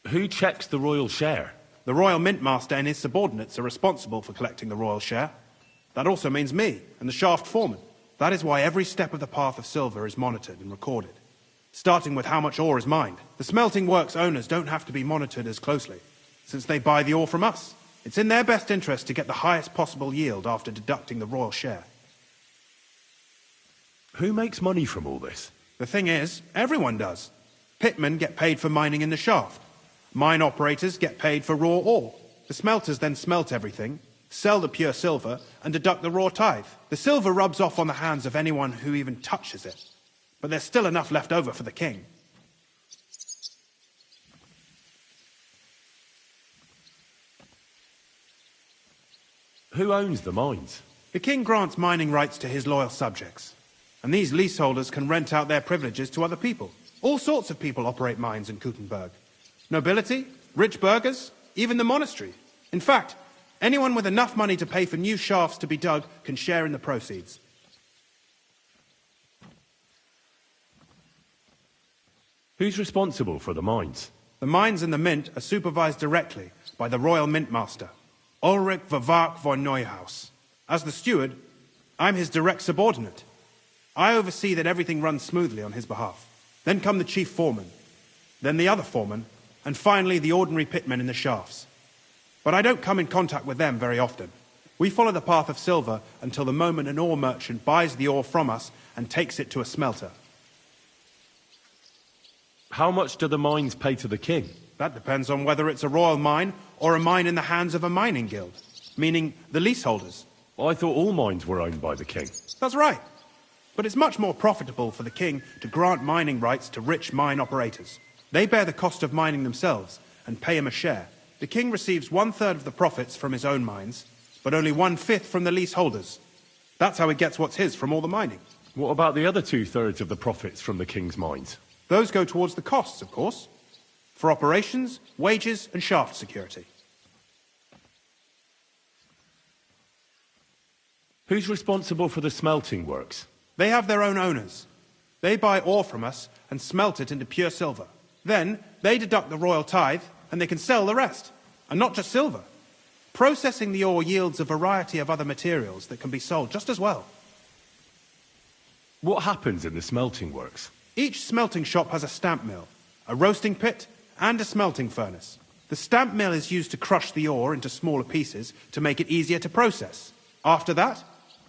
Who checks the royal share? The royal mintmaster and his subordinates are responsible for collecting the royal share. That also means me and the shaft foreman. That is why every step of the path of silver is monitored and recorded, starting with how much ore is mined. The smelting works owners don't have to be monitored as closely, since they buy the ore from us. It's in their best interest to get the highest possible yield after deducting the royal share. Who makes money from all this? The thing is, everyone does. Pitmen get paid for mining in the shaft. Mine operators get paid for raw ore. The smelters then smelt everything, sell the pure silver, and deduct the raw tithe. The silver rubs off on the hands of anyone who even touches it. But there's still enough left over for the king. Who owns the mines? The king grants mining rights to his loyal subjects. And these leaseholders can rent out their privileges to other people. All sorts of people operate mines in Kuttenberg. Nobility, rich burghers, even the monastery. In fact, anyone with enough money to pay for new shafts to be dug can share in the proceeds. Who's responsible for the mines? The mines and the mint are supervised directly by the royal mintmaster, Ulrich Verwark von Neuhaus. As the steward, I'm his direct subordinate. I oversee that everything runs smoothly on his behalf. Then come the chief foreman, then the other foreman, and finally the ordinary pitmen in the shafts. But I don't come in contact with them very often. We follow the path of silver until the moment an ore merchant buys the ore from us and takes it to a smelter. How much do the mines pay to the king? That depends on whether it's a royal mine or a mine in the hands of a mining guild, meaning the leaseholders. I thought all mines were owned by the king. That's right. But it's much more profitable for the king to grant mining rights to rich mine operators. They bear the cost of mining themselves and pay him a share. The king receives 1/3 of the profits from his own mines, but only 1/5 from the leaseholders. That's how he gets what's his from all the mining. What about the other 2/3 of the profits from the king's mines? Those go towards the costs, of course, for operations, wages, and shaft security. Who's responsible for the smelting works? They have their own owners. They buy ore from us and smelt it into pure silver. Then they deduct the royal tithe and they can sell the rest. And not just silver. Processing the ore yields a variety of other materials that can be sold just as well. What happens in the smelting works? Each smelting shop has a stamp mill, a roasting pit, and a smelting furnace. The stamp mill is used to crush the ore into smaller pieces to make it easier to process. After that,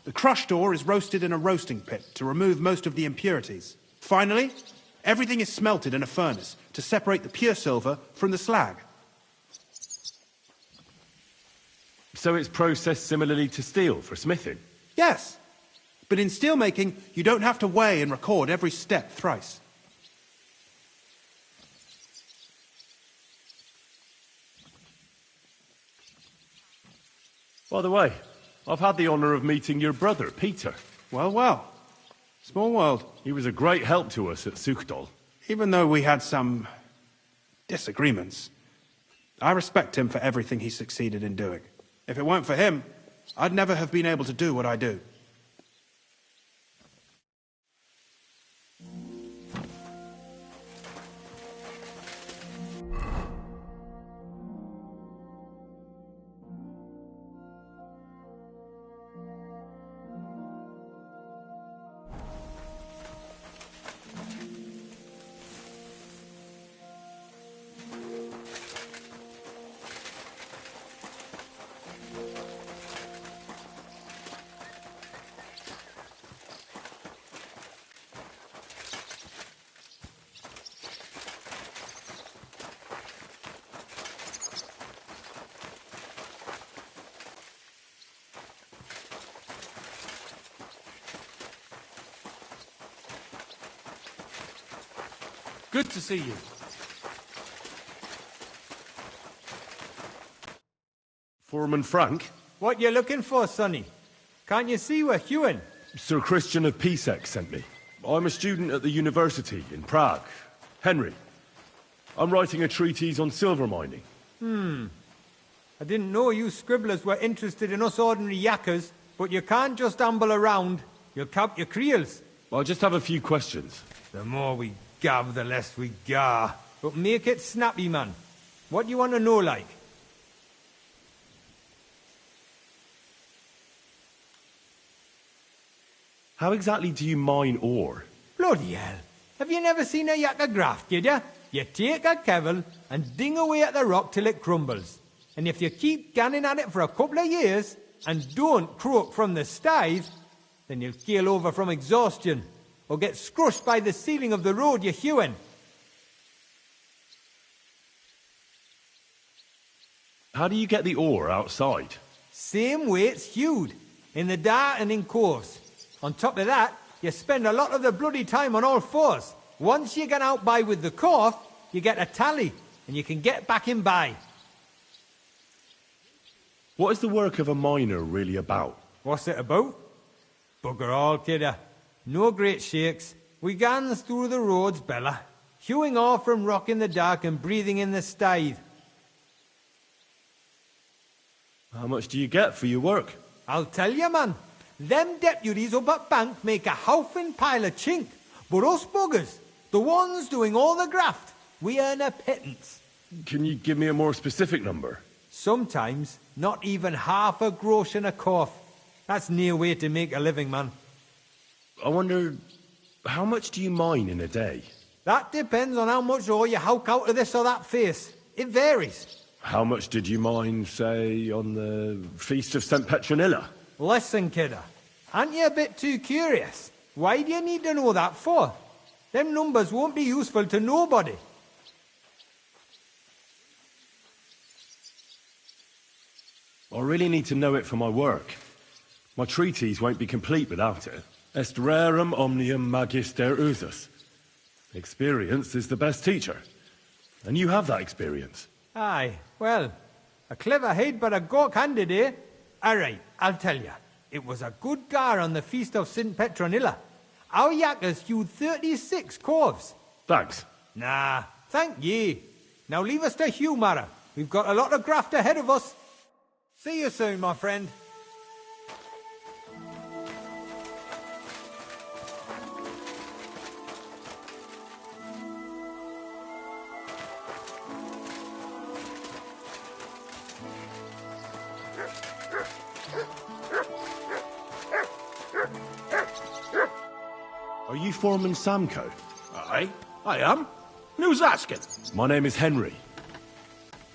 the crushed ore is roasted in a roasting pit to remove most of the impurities. Finally, everything is smelted in a furnace to separate the pure silver from the slag. So it's processed similarly to steel for smithing? Yes. But in steelmaking, you don't have to weigh and record every step thrice. By the way, I've had the honour of meeting your brother, Peter. Well, well. Small world. He was a great help to us at Suchdol. Even though we had some disagreements, I respect him for everything he succeeded in doing. If it weren't for him, I'd never have been able to do what I do. Good to see you. Foreman Frank? What you looking for, Sonny? Can't you see we're hewing? Sir Christian of Pisek sent me. I'm a student at the university in Prague. Henry. I'm writing a treatise on silver mining. I didn't know you scribblers were interested in us ordinary yakkers, but you can't just amble around. You'll cap your creels. I just have a few questions. The more we gab, the less we gar. But make it snappy, man. What do you want to know, like? How exactly do you mine ore? Bloody hell. Have you never seen a yakka graft, did ya? You take a kevel and ding away at the rock till it crumbles. And if you keep ganning at it for a couple of years and don't croak from the stithe, then you'll keel over from exhaustion or get scrushed by the ceiling of the road you're hewing. How do you get the ore outside? Same way it's hewed, in the dark and in coves. On top of that, you spend a lot of the bloody time on all fours. Once you get out by with the corf, you get a tally, and you can get back in by. What is the work of a miner really about? What's it about? Bugger all, kidder. No great shakes. We gans through the roads, Bella, hewing off from rock in the dark and breathing in the stithe. How much do you get for your work? I'll tell you, man. Them deputies up at bank make a howfing pile of chink. But us buggers, the ones doing all the graft, we earn a pittance. Can you give me a more specific number? Sometimes, not even half a grosh and a cough. That's near way to make a living, man. I wonder, how much do you mine in a day? That depends on how much ore you howk out of this or that face. It varies. How much did you mine, say, on the Feast of St. Petronilla? Listen, kidder. Aren't you a bit too curious? Why do you need to know that for? Them numbers won't be useful to nobody. I really need to know it for my work. My treatise won't be complete without it. Est rerum omnium magister usus. Experience is the best teacher. And you have that experience. Aye, well, a clever head but a gawk-handed, eh? All right, I'll tell you. It was a good gar on the Feast of St. Petronilla. Our yakkers hewed 36 corves. Thanks. Nah, thank ye. Now leave us to hew, Mara. We've got a lot of graft ahead of us. See you soon, my friend. Are you Foreman Samko? Aye, I am. Who's asking? My name is Henry.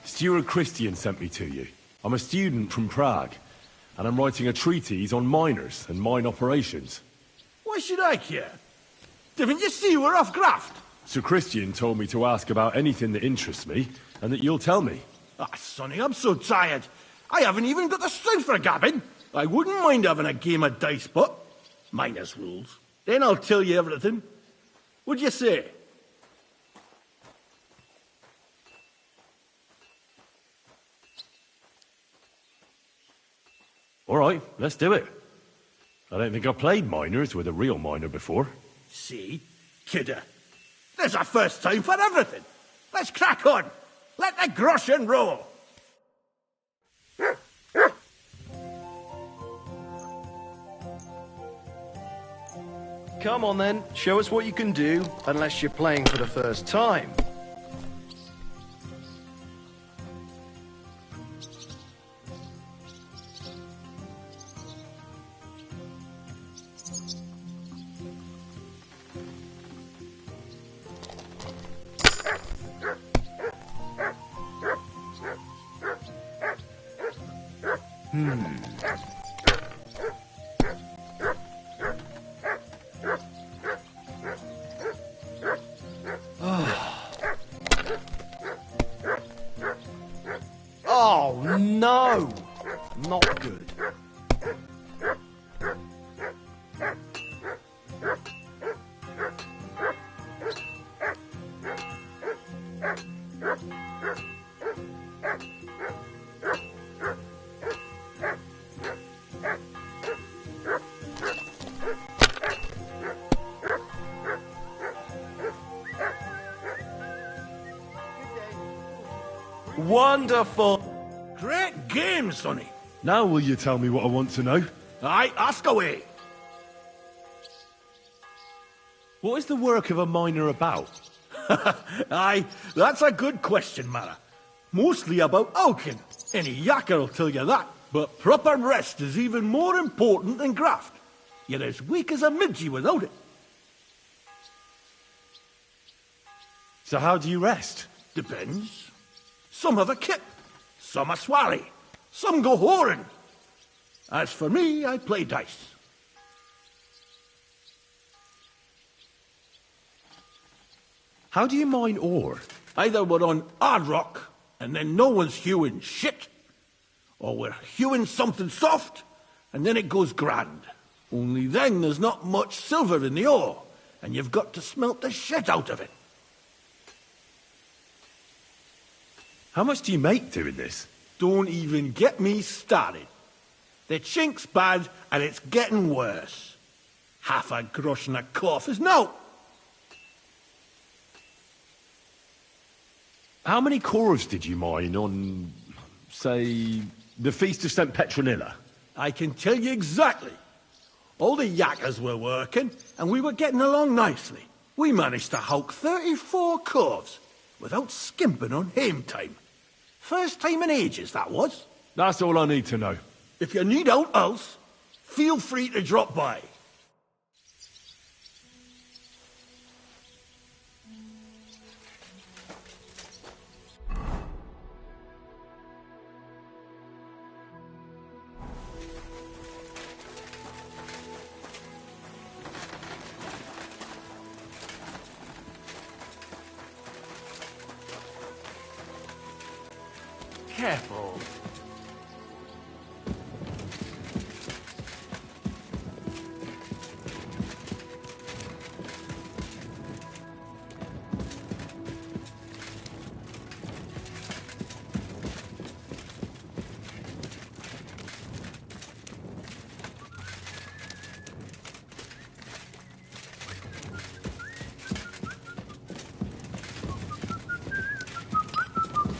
Stuart Christian sent me to you. I'm a student from Prague, and I'm writing a treatise on miners and mine operations. Why should I care? Didn't you see we're off graft? Sir Christian told me to ask about anything that interests me, and that you'll tell me. Ah, Sonny, I'm so tired. I haven't even got the strength for gabbing. I wouldn't mind having a game of dice, but miners' rules. Then I'll tell you everything. What'd you say? All right, let's do it. I don't think I've played miners with a real miner before. See? Kidder. There's a first time for everything. Let's crack on. Let the groschen roll. Come on then, show us what you can do, unless you're playing for the first time. Oh, no! Not good. Wonderful. Great game, Sonny. Now will you tell me what I want to know? Aye, ask away. What is the work of a miner about? Aye, that's a good question, Mara. Mostly about oaking. Any yakker will tell you that. But proper rest is even more important than graft. You're as weak as a midgie without it. So how do you rest? Depends. Some have a kip, some a swally, some go whoring. As for me, I play dice. How do you mine ore? Either we're on hard rock, and then no one's hewing shit, or we're hewing something soft, and then it goes grand. Only then there's not much silver in the ore, and you've got to smelt the shit out of it. How much do you make doing this? Don't even get me started. The chink's bad, and it's getting worse. Half a grosh and a cough is no. How many cores did you mine on, say, the Feast of St. Petronilla? I can tell you exactly. All the yakkers were working, and we were getting along nicely. We managed to hulk 34 coves without skimping on hame time. First time in ages, that was. That's all I need to know. If you need out else, feel free to drop by. Careful.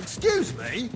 Excuse me?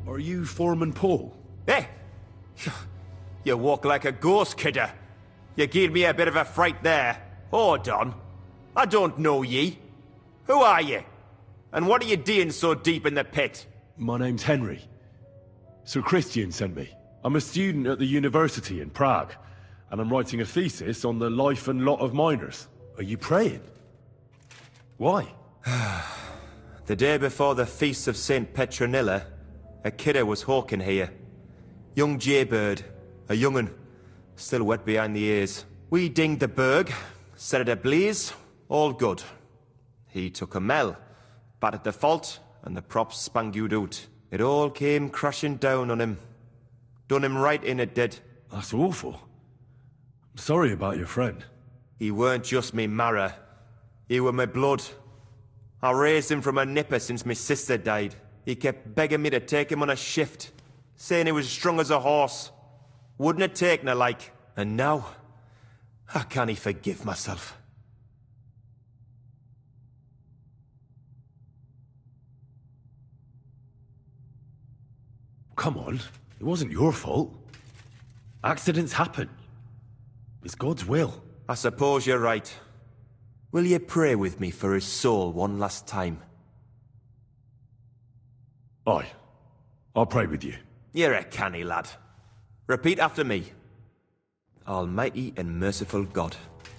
Are you Foreman Paul? Hey! You walk like a ghost, kidder. You gave me a bit of a fright there. Hold on. I don't know ye. Who are you? And what are you doing so deep in the pit? My name's Henry. Sir Christian sent me. I'm a student at the university in Prague, and I'm writing a thesis on the life and lot of miners. Are you praying? Why? The day before the Feast of St. Petronilla, a kidder was hawking here. Young jaybird, a young'un, still wet behind the ears. We dinged the berg, set it ablaze, all good. He took a mell, battered the fault, and the props spangued out. It all came crashing down on him. Done him right in, it did. That's awful. I'm sorry about your friend. He weren't just me marrow. He were my blood. I raised him from a nipper since my sister died. He kept begging me to take him on a shift, saying he was strong as a horse. Wouldn't have taken her like. And now, I can't forgive myself. come on. It wasn't your fault. Accidents happen. It's God's will. I suppose you're right. Will you pray with me for his soul one last time? Aye. I'll pray with you. You're a canny lad. Repeat after me. Almighty and merciful God,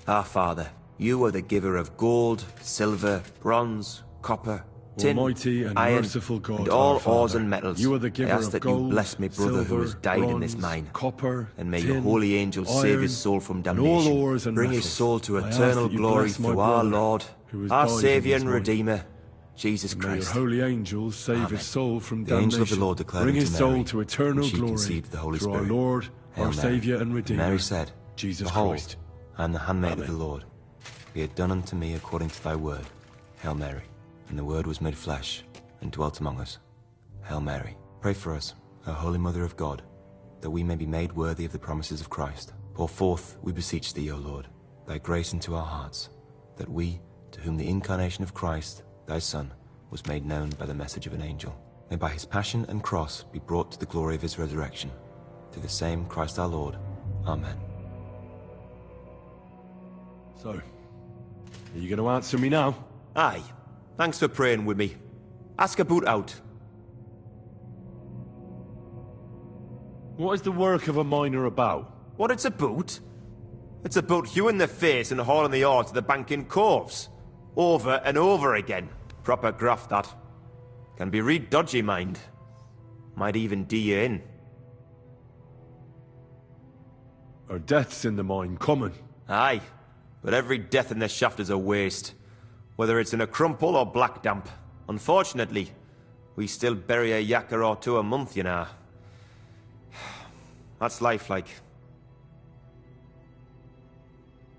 our Father, you are the giver of gold, silver, bronze, copper, tin, Almighty and iron, merciful God, and all our Father, ores and metals. you are the giver I ask of that gold, you bless me brother who silver, has died in this bronze, mine. copper, and may tin, your holy angels save his iron, soul from and all damnation. ores and Bring his metals. soul to I ask eternal that you glory bless my through our brother Lord, who has our died in Saviour this and mine. Redeemer, Jesus May your Christ. holy angels save Amen. his soul from The damnation. angel of the Lord declared Bring unto his soul Mary, to eternal and she glory conceived the Holy through Spirit. our Lord, Hail our Mary. Saviour and Redeemer, Mary said, Jesus Behold, Christ. I am the handmaid Amen. of the Lord. Be it done unto me according to thy word. Hail Mary. And the Word was made flesh, and dwelt among us. Hail Mary. Pray for us, O Holy Mother of God, that we may be made worthy of the promises of Christ. Pour forth, we beseech thee, O Lord, thy grace into our hearts, that we, to whom the incarnation of Christ, thy Son, was made known by the message of an angel, may by his passion and cross be brought to the glory of his resurrection. Through the same Christ our Lord. Amen. So, are you going to answer me now? Aye. Thanks for praying with me. Ask about out. What is the work of a miner about? What it's about? It's about hewing the face and hauling the ore to the bank in coves. Over and over again. Proper graft, that. Can be real dodgy, mind. Might even do you in. Are deaths in the mine common? Aye. But every death in the shaft is a waste. Whether it's in a crumple or black damp. Unfortunately, we still bury a yakker or two a month, you know. That's life, like.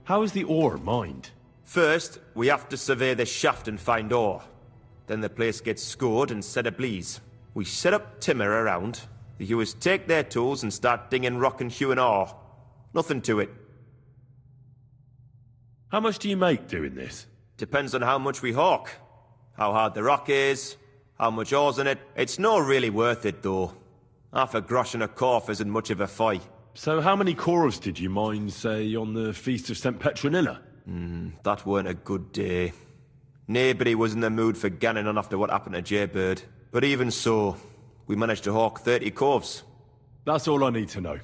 How is the ore mined? First, we have to survey the shaft and find ore. Then the place gets scored and set ablaze. We set up timber around. The hewers take their tools and start dinging rock and hewing ore. Nothing to it. How much do you make doing this? Depends on how much we hawk. How hard the rock is, how much ore's in it. It's not really worth it, though. Half a grosh and a corf isn't much of a fight. So how many corves did you mine, say, on the Feast of St. Petronilla? That weren't a good day. Nobody was in the mood for ganning on after what happened to Jaybird. But even so, we managed to hawk 30 corves. That's all I need to know.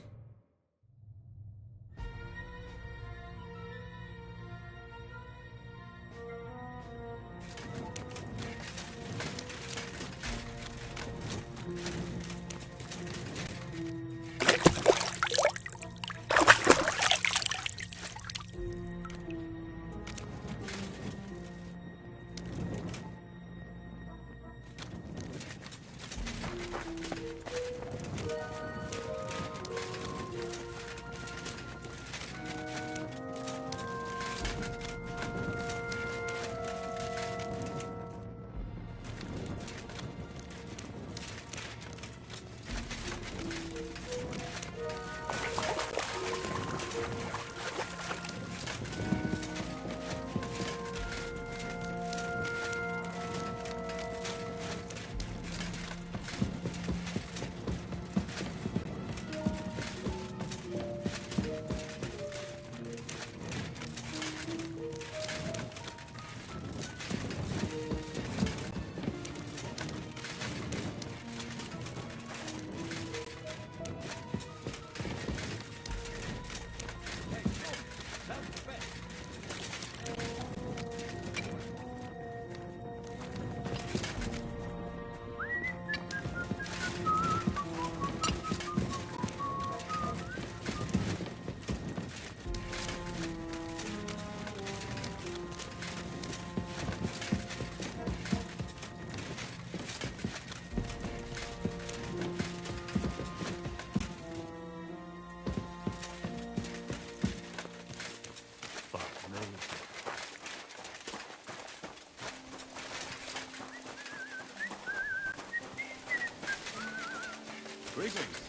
Greetings.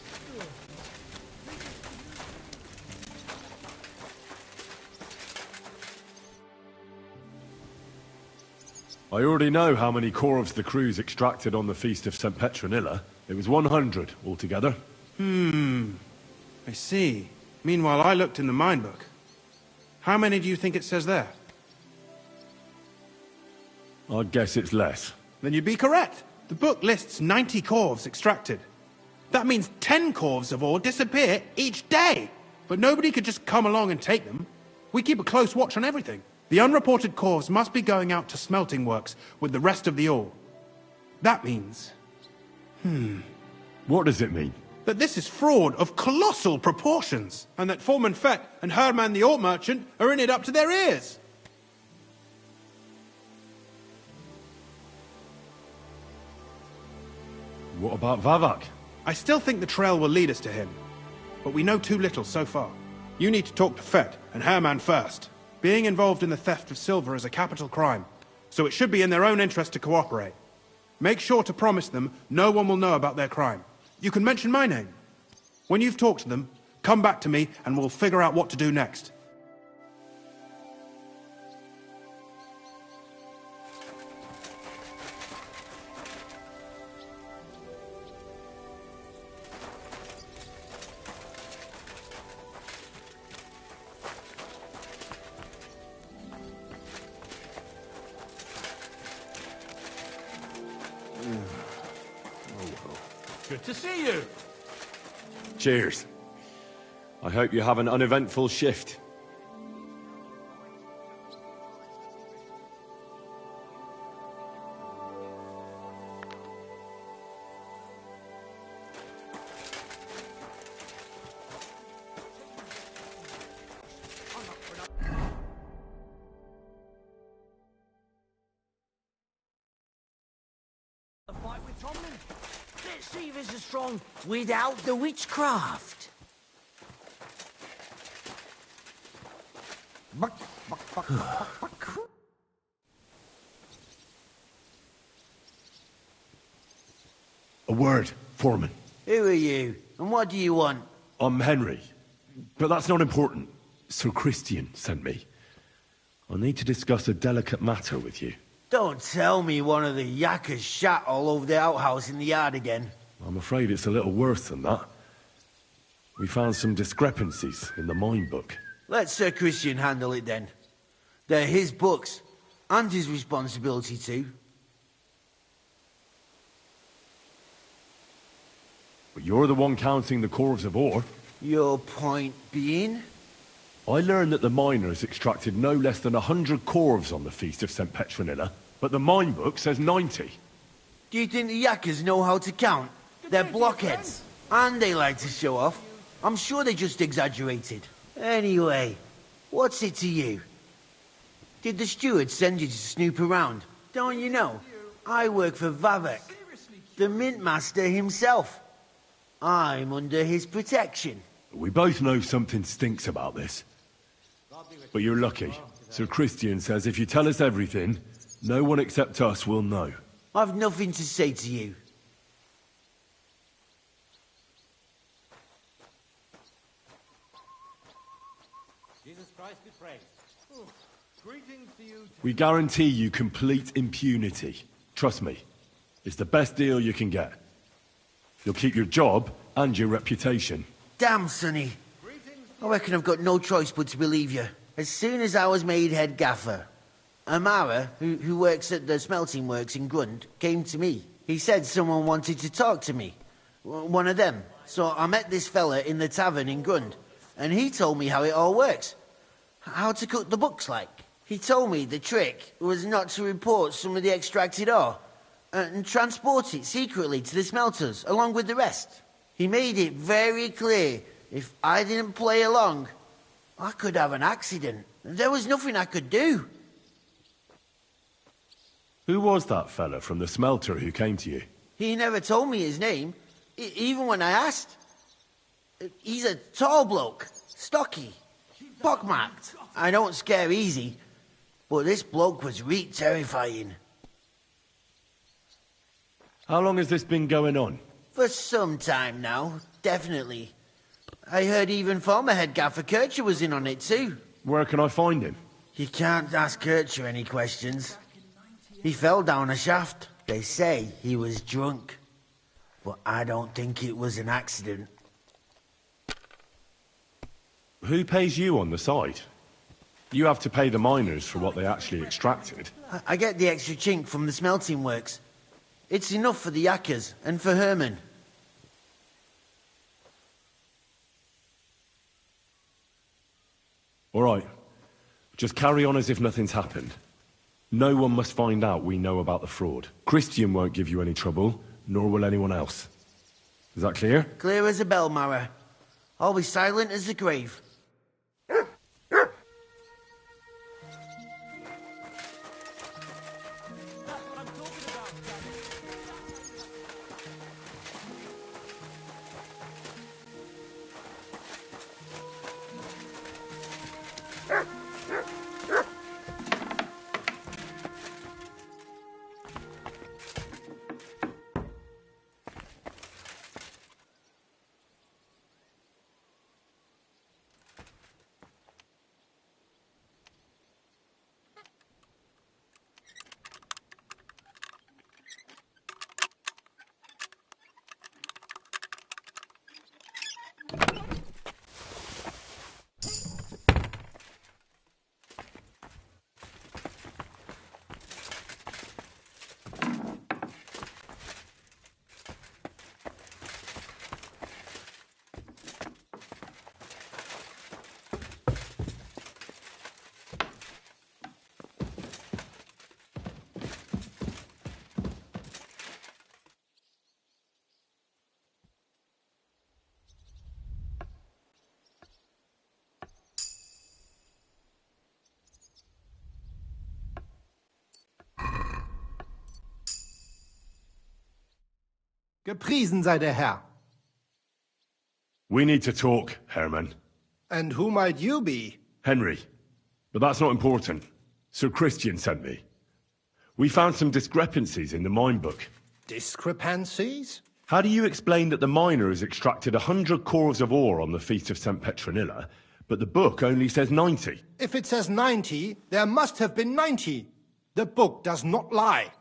I already know how many corves the crews extracted on the Feast of St. Petronilla. It was 100 altogether. I see. Meanwhile, I looked in the mine book. How many do you think it says there? I'd guess it's less. Then you'd be correct. The book lists 90 corves extracted. That means 10 corves of ore disappear each day. But nobody could just come along and take them. We keep a close watch on everything. The unreported corves must be going out to smelting works with the rest of the ore. That means... What does it mean? that this is fraud of colossal proportions, and that Foreman Fett and Herman the ore merchant are in it up to their ears. What about Vavak? I still think the trail will lead us to him, but we know too little so far. You need to talk to Fett and Herman first. Being involved in the theft of silver is a capital crime, so it should be in their own interest to cooperate. Make sure to promise them no one will know about their crime. You can mention my name. When you've talked to them, come back to me and we'll figure out what to do next. Good to see you. Cheers. I hope you have an uneventful shift. A fight with Tomlin? Let's see if it's as strong without the witchcraft. A word, Foreman. Who are you, and what do you want? I'm Henry, but that's not important. Sir Christian sent me. I need to discuss a delicate matter with you. Don't tell me one of the yakkers shat all over the outhouse in the yard again. I'm afraid it's a little worse than that. We found some discrepancies in the mine book. Let Sir Christian handle it then. They're his books, and his responsibility too. But you're the one counting the corves of ore. Your point being? I learned that the miners extracted no less than 100 corves on the Feast of St. Petronilla, but the mine book says 90. Do you think the yakkers know how to count? They're blockheads, and they like to show off. I'm sure they just exaggerated. Anyway, what's it to you? Did the steward send you to snoop around? Don't you know? I work for Vavak, the mint master himself. I'm under his protection. We both know something stinks about this. But you're lucky. Sir Christian says if you tell us everything, no one except us will know. I've nothing to say to you. Jesus Christ be praised. Greetings to you. We guarantee you complete impunity. Trust me. It's the best deal you can get. You'll keep your job and your reputation. Damn, Sonny. I reckon I've got no choice but to believe you. As soon as I was made head gaffer, Amara, who works at the smelting works in Grund, came to me. He said someone wanted to talk to me. One of them. So I met this fella in the tavern in Grund, and he told me how it all works. How to cut the books like. He told me the trick was not to report some of the extracted ore, and transport it secretly to the smelters, along with the rest. He made it very clear if I didn't play along, I could have an accident. There was nothing I could do. Who was that fella from the smelter who came to you? He never told me his name, even when I asked. He's a tall bloke, stocky, pockmarked. I don't scare easy, but this bloke was reet terrifying. How long has this been going on? For some time now, definitely. I heard even former head gaffer Kircher was in on it too. Where can I find him? You can't ask Kircher any questions. He fell down a shaft. They say he was drunk. but I don't think it was an accident. Who pays you on the side? You have to pay the miners for what they actually extracted. I get the extra chink from the smelting works. It's enough for the yakkers and for Herman. All right. Just carry on as if nothing's happened. No one must find out we know about the fraud. Christian won't give you any trouble, nor will anyone else. Is that clear? Clear as a bell, Mara. I'll be silent as the grave. Gepriesen sei der Herr. We need to talk, Herman. And who might you be? Henry. But that's not important. Sir Christian sent me. We found some discrepancies in the mine book. Discrepancies? How do you explain that the miner has extracted 100 cores of ore on the Feast of St. Petronilla, but the book only says 90? If it says 90, there must have been 90. The book does not lie.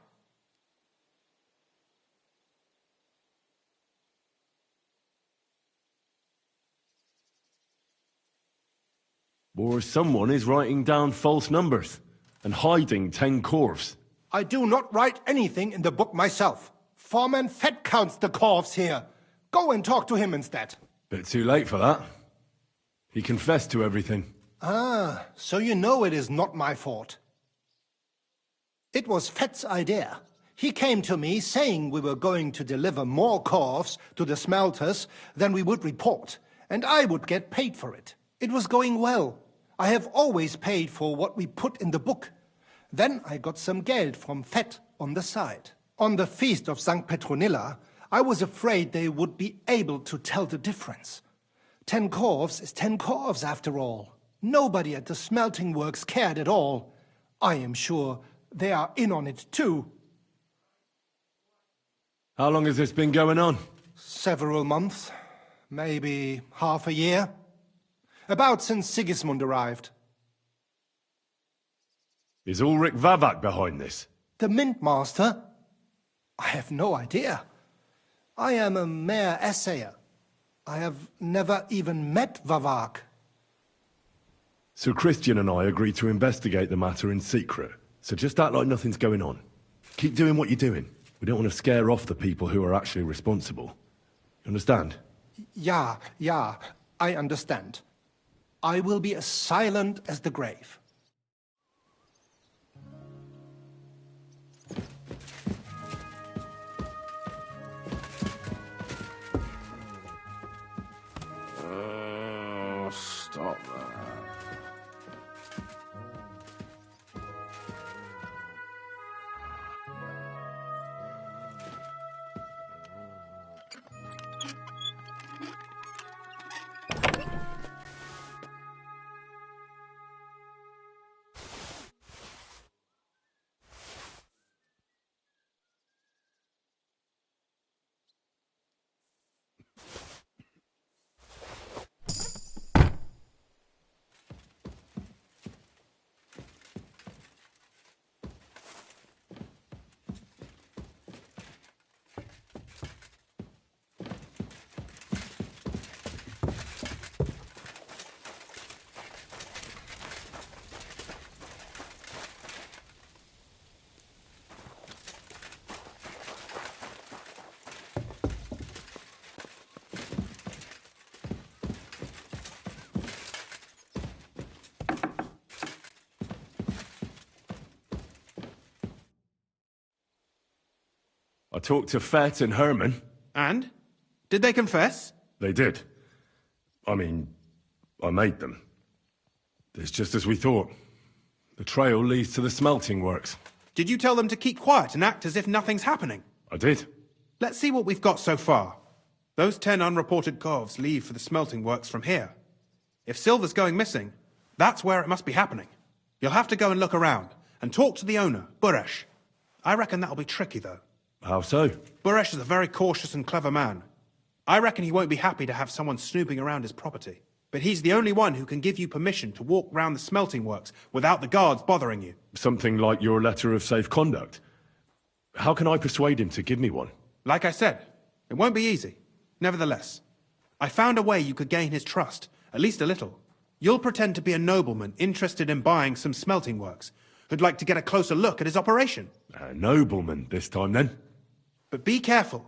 Or someone is writing down false numbers and hiding 10 cores. I do not write anything in the book myself. Foreman Fett counts the corves here. Go and talk to him instead. Bit too late for that. He confessed to everything. Ah, so you know it is not my fault. It was Fett's idea. He came to me saying we were going to deliver more corves to the smelters than we would report, and I would get paid for it. It was going well. I have always paid for what we put in the book. Then I got some geld from Fett on the side. On the feast of St. Petronilla, I was afraid they would be able to tell the difference. 10 corves is 10 corves after all. Nobody at the smelting works cared at all. I am sure they are in on it too. How long has this been going on? Several months. Maybe half a year. About since Sigismund arrived. Is Ulrich Vavak behind this? The mint master? I have no idea. I am a mere assayer. I have never even met Vavak. Sir Christian and I agreed to investigate the matter in secret, so just act like nothing's going on. Keep doing what you're doing. We don't want to scare off the people who are actually responsible. You understand? Yeah, I understand. I will be as silent as the grave. Stop that. I talked to Fett and Herman. And? Did they confess? They did. I mean, I made them. It's just as we thought. The trail leads to the smelting works. Did you tell them to keep quiet and act as if nothing's happening? I did. Let's see what we've got so far. Those 10 unreported corves leave for the smelting works from here. If silver's going missing, that's where it must be happening. You'll have to go and look around, and talk to the owner, Buresh. I reckon that'll be tricky, though. How so? Buresh is a very cautious and clever man. I reckon he won't be happy to have someone snooping around his property. But he's the only one who can give you permission to walk round the smelting works without the guards bothering you. Something like your letter of safe conduct. How can I persuade him to give me one? Like I said, it won't be easy. Nevertheless, I found a way you could gain his trust, at least a little. You'll pretend to be a nobleman interested in buying some smelting works, who'd like to get a closer look at his operation. A nobleman this time, then? But be careful.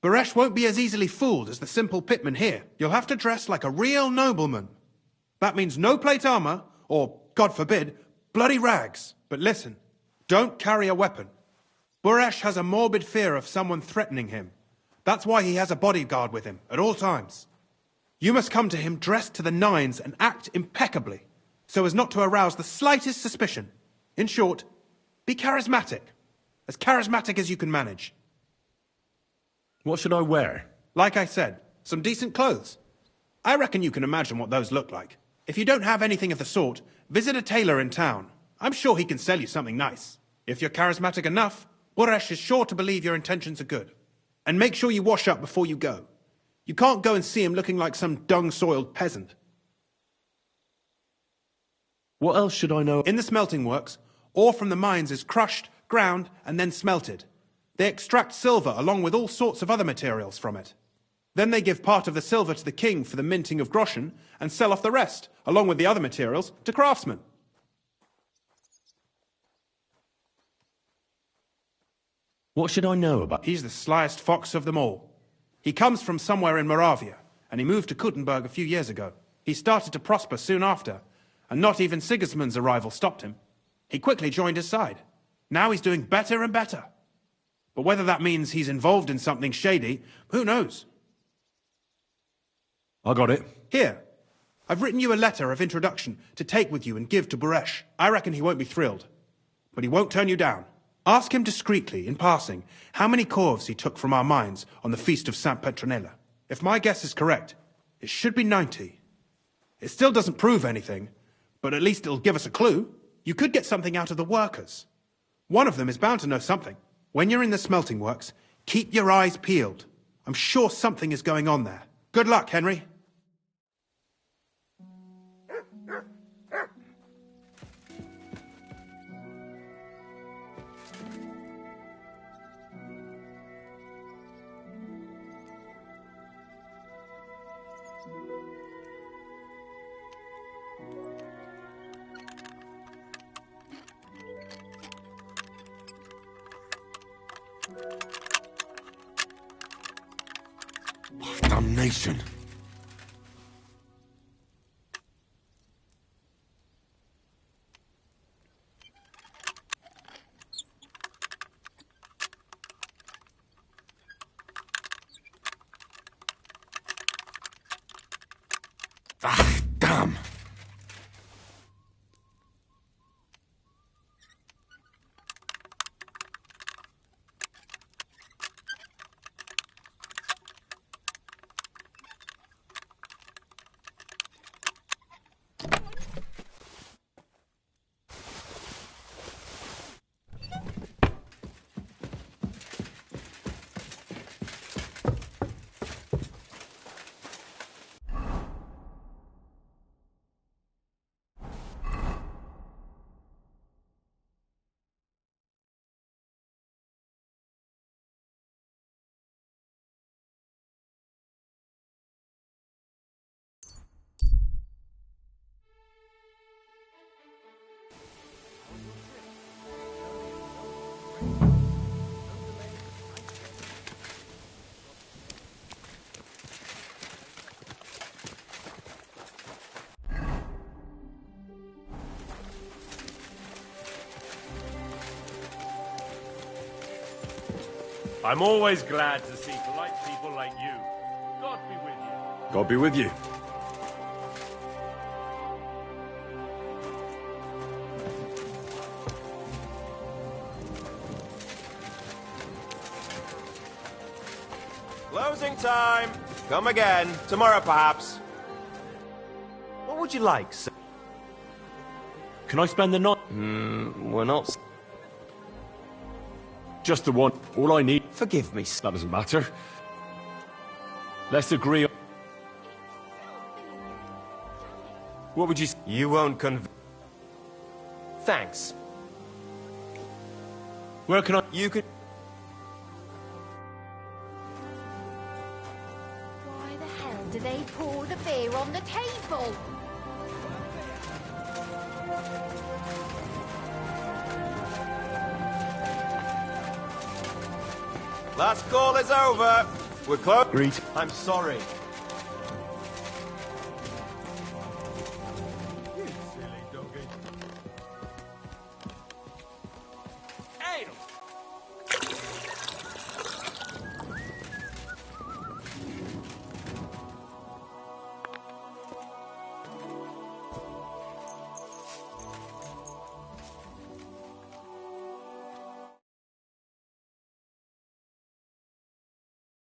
Buresh won't be as easily fooled as the simple pitman here. You'll have to dress like a real nobleman. That means no plate armor, or, God forbid, bloody rags. But listen, don't carry a weapon. Buresh has a morbid fear of someone threatening him. That's why he has a bodyguard with him at all times. You must come to him dressed to the nines and act impeccably, so as not to arouse the slightest suspicion. In short, be charismatic as you can manage. What should I wear? Like I said, some decent clothes. I reckon you can imagine what those look like. If you don't have anything of the sort, visit a tailor in town. I'm sure he can sell you something nice. If you're charismatic enough, Buresh is sure to believe your intentions are good. And make sure you wash up before you go. You can't go and see him looking like some dung-soiled peasant. What else should I know? In the smelting works, ore from the mines is crushed, ground, and then smelted. They extract silver along with all sorts of other materials from it. Then they give part of the silver to the king for the minting of groschen and sell off the rest, along with the other materials, to craftsmen. What should I know about? He's the slyest fox of them all. He comes from somewhere in Moravia, and he moved to Kuttenberg a few years ago. He started to prosper soon after, and not even Sigismund's arrival stopped him. He quickly joined his side. Now he's doing better and better. But whether that means he's involved in something shady, who knows? I got it. Here. I've written you a letter of introduction to take with you and give to Buresh. I reckon he won't be thrilled. But he won't turn you down. Ask him discreetly, in passing, how many corves he took from our mines on the feast of St. Petronilla. If my guess is correct, it should be 90. It still doesn't prove anything, but at least it'll give us a clue. You could get something out of the workers. One of them is bound to know something. When you're in the smelting works, keep your eyes peeled. I'm sure something is going on there. Good luck, Henry. Damnation. Ah, damn. I'm always glad to see polite people like you. God be with you. God be with you. Closing time. Come again. Tomorrow, perhaps. What would you like, sir? Can I spend the night? We're not... Just the one. All I need. Forgive me, sir. That doesn't matter. Let's agree on... What would you... You won't Thanks. Where can I... You could... Why the hell do they pour the beer on the table? Last call is over. We're close. Greet. I'm sorry.